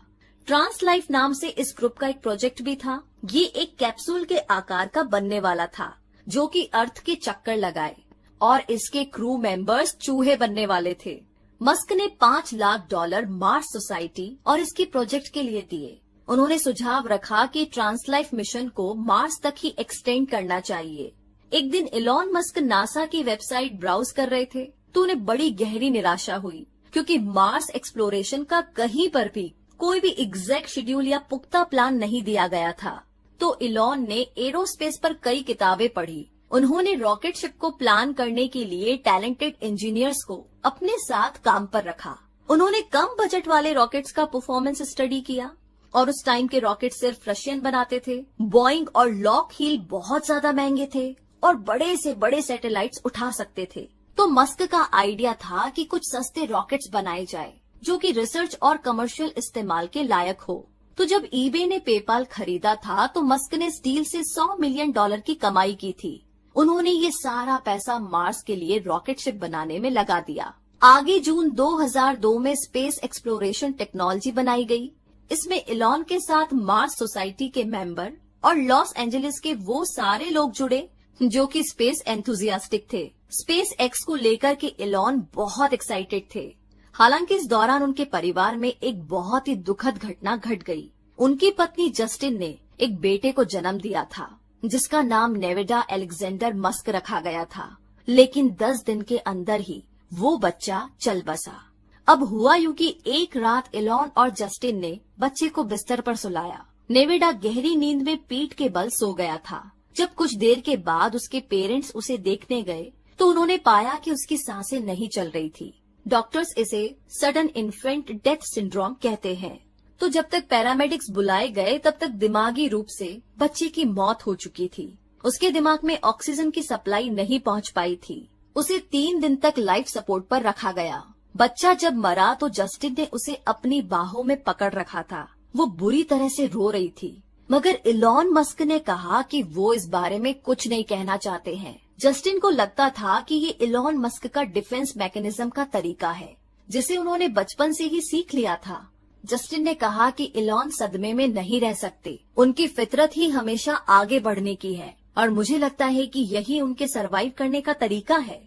ट्रांस लाइफ नाम से इस ग्रुप का एक प्रोजेक्ट भी था। ये एक कैप्सूल के आकार का बनने वाला था, जो कि अर्थ के चक्कर लगाए, और इसके क्रू मेंबर्स चूहे बनने वाले थे। मस्क ने $5 लाख मार्स सोसाइटी और इसके प्रोजेक्ट के लिए दिए। उन्होंने सुझाव रखा कि ट्रांसलाइफ मिशन को मार्स तक ही एक्सटेंड करना चाहिए। एक दिन इलॉन मस्क नासा की वेबसाइट ब्राउज कर रहे थे तो उन्हें बड़ी गहरी निराशा हुई, क्योंकि मार्स एक्सप्लोरेशन का कहीं पर भी कोई भी एग्जैक्ट शेड्यूल या पुख्ता प्लान नहीं दिया गया था। तो इलॉन ने एरोस्पेस पर कई किताबें पढ़ी। उन्होंने रॉकेट शिप को प्लान करने के लिए टैलेंटेड इंजीनियर्स को अपने साथ काम पर रखा। उन्होंने कम बजट वाले रॉकेट्स का परफॉर्मेंस स्टडी किया, और उस टाइम के रॉकेट सिर्फ रशियन बनाते थे। बोइंग और लॉकहीड बहुत ज्यादा महंगे थे और बड़े से बड़े सैटेलाइट्स उठा सकते थे। तो मस्क का आइडिया था कि कुछ सस्ते रॉकेट्स बनाए जाए जो कि रिसर्च और कमर्शियल इस्तेमाल के लायक हो। तो जब ईबे ने पेपाल खरीदा था तो मस्क ने स्टील से $100 मिलियन की कमाई की थी। उन्होंने ये सारा पैसा मार्स के लिए रॉकेट शिप बनाने में लगा दिया। आगे जून 2002 में स्पेस एक्सप्लोरेशन टेक्नोलॉजी बनाई गई। इसमें इलॉन के साथ मार्स सोसाइटी के मेंबर और लॉस एंजलिस के वो सारे लोग जुड़े जो कि स्पेस एंथुजियास्टिक थे। स्पेस एक्स को लेकर के इलॉन बहुत एक्साइटेड थे। हालांकि इस दौरान उनके परिवार में एक बहुत ही दुखद घटना घट गई। उनकी पत्नी जस्टिन ने एक बेटे को जन्म दिया था जिसका नाम नेवेडा एलेक्जेंडर मस्क रखा गया था, लेकिन 10 दिन के अंदर ही वो बच्चा चल बसा। अब हुआ यूं कि एक रात इलॉन और जस्टिन ने बच्चे को बिस्तर पर सुलाया। नेवेडा गहरी नींद में पीठ के बल सो गया था। जब कुछ देर के बाद उसके पेरेंट्स उसे देखने गए तो उन्होंने पाया कि उसकी सांसें नहीं चल रही थी। डॉक्टर्स इसे सडन इन्फेंट डेथ सिंड्रोम कहते हैं। तो जब तक पैरामेडिक्स बुलाए गए तब तक दिमागी रूप से बच्चे की मौत हो चुकी थी। उसके दिमाग में ऑक्सीजन की सप्लाई नहीं पहुंच पाई थी। उसे 3 दिन तक लाइफ सपोर्ट पर रखा गया। बच्चा जब मरा तो जस्टिन ने उसे अपनी बाहों में पकड़ रखा था। वो बुरी तरह से रो रही थी, मगर इलॉन मस्क ने कहा कि वो इस बारे में कुछ नहीं कहना चाहते हैं। जस्टिन को लगता था कि ये इलॉन मस्क का डिफेंस मैकेनिज्म का तरीका है, जिसे उन्होंने बचपन से ही सीख लिया था। जस्टिन ने कहा कि इलॉन सदमे में नहीं रह सकते, उनकी फितरत ही हमेशा आगे बढ़ने की है और मुझे लगता है कि यही उनके सरवाइव करने का तरीका है।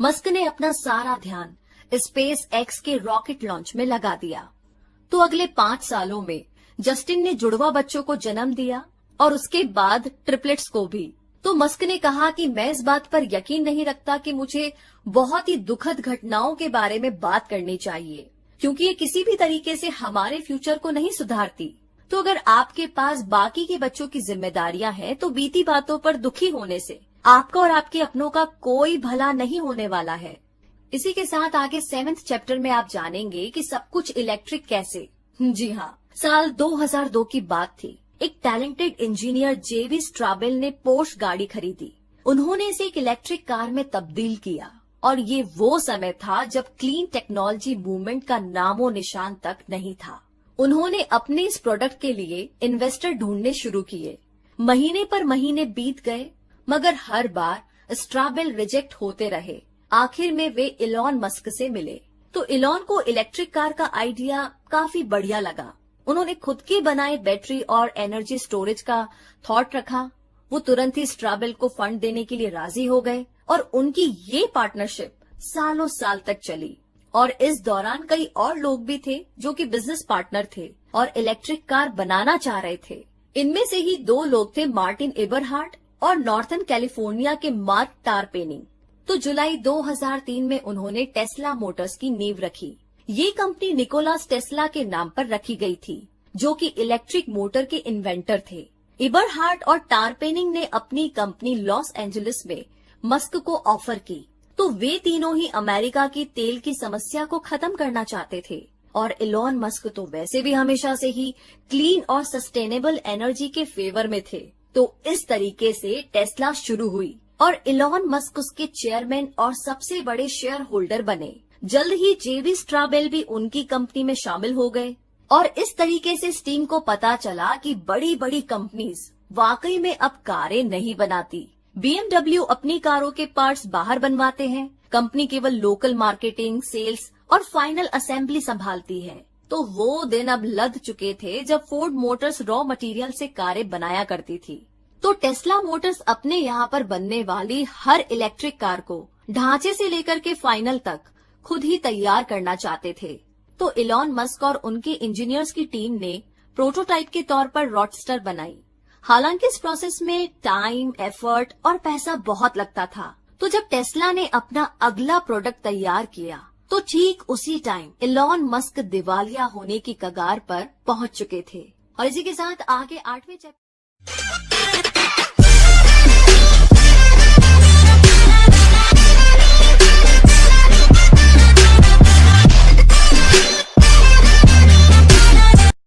मस्क ने अपना सारा ध्यान स्पेस एक्स के रॉकेट लॉन्च में लगा दिया। तो अगले 5 सालों में जस्टिन ने जुड़वा बच्चों को जन्म दिया और उसके बाद ट्रिपलेट्स को भी। तो मस्क ने कहा कि मैं इस बात पर यकीन नहीं रखता कि मुझे बहुत ही दुखद घटनाओं के बारे में बात करनी चाहिए, क्योंकि ये किसी भी तरीके से हमारे फ्यूचर को नहीं सुधारती। तो अगर आपके पास बाकी के बच्चों की जिम्मेदारियां हैं तो बीती बातों पर दुखी होने से आपका और आपके अपनों का कोई भला नहीं होने वाला है। इसी के साथ आगे 7th चैप्टर में आप जानेंगे कि सब कुछ इलेक्ट्रिक कैसे। जी हाँ, साल 2002 की बात थी। एक टैलेंटेड इंजीनियर जेवी स्ट्राबेल ने पोर्श गाड़ी खरीदी। उन्होंने इसे एक इलेक्ट्रिक कार में तब्दील किया और ये वो समय था जब क्लीन टेक्नोलॉजी मूवमेंट का नामो निशान तक नहीं था। उन्होंने अपने इस प्रोडक्ट के लिए इन्वेस्टर ढूंढने शुरू किए। महीने पर महीने बीत गए, मगर हर बार स्ट्राबेल रिजेक्ट होते रहे। आखिर में वे इलॉन मस्क से मिले। तो इलॉन को इलेक्ट्रिक कार का आइडिया काफी बढ़िया लगा। उन्होंने खुद के बनाए बैटरी और एनर्जी स्टोरेज का थॉट रखा। वो तुरंत ही स्ट्राबेल को फंड देने के लिए राजी हो गए और उनकी ये पार्टनरशिप सालों साल तक चली। और इस दौरान कई और लोग भी थे जो कि बिजनेस पार्टनर थे और इलेक्ट्रिक कार बनाना चाह रहे थे। इनमें से ही 2 लोग थे, मार्टिन एबरहार्ट और नॉर्थन कैलिफोर्निया के मार्क टारपेनिंग। तो जुलाई 2003 में उन्होंने टेस्ला मोटर्स की नींव रखी। ये कंपनी निकोलास टेस्ला के नाम पर रखी गई थी, जो कि इलेक्ट्रिक मोटर के इन्वेंटर थे। एबरहार्ट और टारपेनिंग ने अपनी कंपनी लॉस एंजलिस में मस्क को ऑफर की। तो वे तीनों ही अमेरिका की तेल की समस्या को खत्म करना चाहते थे और इलॉन मस्क तो वैसे भी हमेशा से ही क्लीन और सस्टेनेबल एनर्जी के फेवर में थे। तो इस तरीके से टेस्ला शुरू हुई और इलॉन मस्क उसके चेयरमैन और सबसे बड़े शेयर होल्डर बने। जल्द ही जेवी स्ट्राबेल भी उनकी कंपनी में शामिल हो गए और इस तरीके से स्टीम को पता चला कि बड़ी बड़ी कंपनीज वाकई में अब कारें नहीं बनाती। BMW अपनी कारों के पार्ट्स बाहर बनवाते हैं, कंपनी केवल लोकल मार्केटिंग, सेल्स और फाइनल असेंबली संभालती है। तो वो दिन अब लद चुके थे जब फोर्ड मोटर्स रॉ मटेरियल से कारें बनाया करती थी। तो टेस्ला मोटर्स अपने यहाँ पर बनने वाली हर इलेक्ट्रिक कार को ढांचे से लेकर के फाइनल तक खुद ही तैयार करना चाहते थे। तो इलॉन मस्क और उनके इंजीनियर्स की टीम ने प्रोटोटाइप के तौर पर रॉडस्टर बनाई। हालांकि इस प्रोसेस में टाइम, एफर्ट और पैसा बहुत लगता था। तो जब टेस्ला ने अपना अगला प्रोडक्ट तैयार किया तो ठीक उसी टाइम इलॉन मस्क दिवालिया होने की कगार पर पहुंच चुके थे। और इसी के साथ आगे 8वें चैप्टर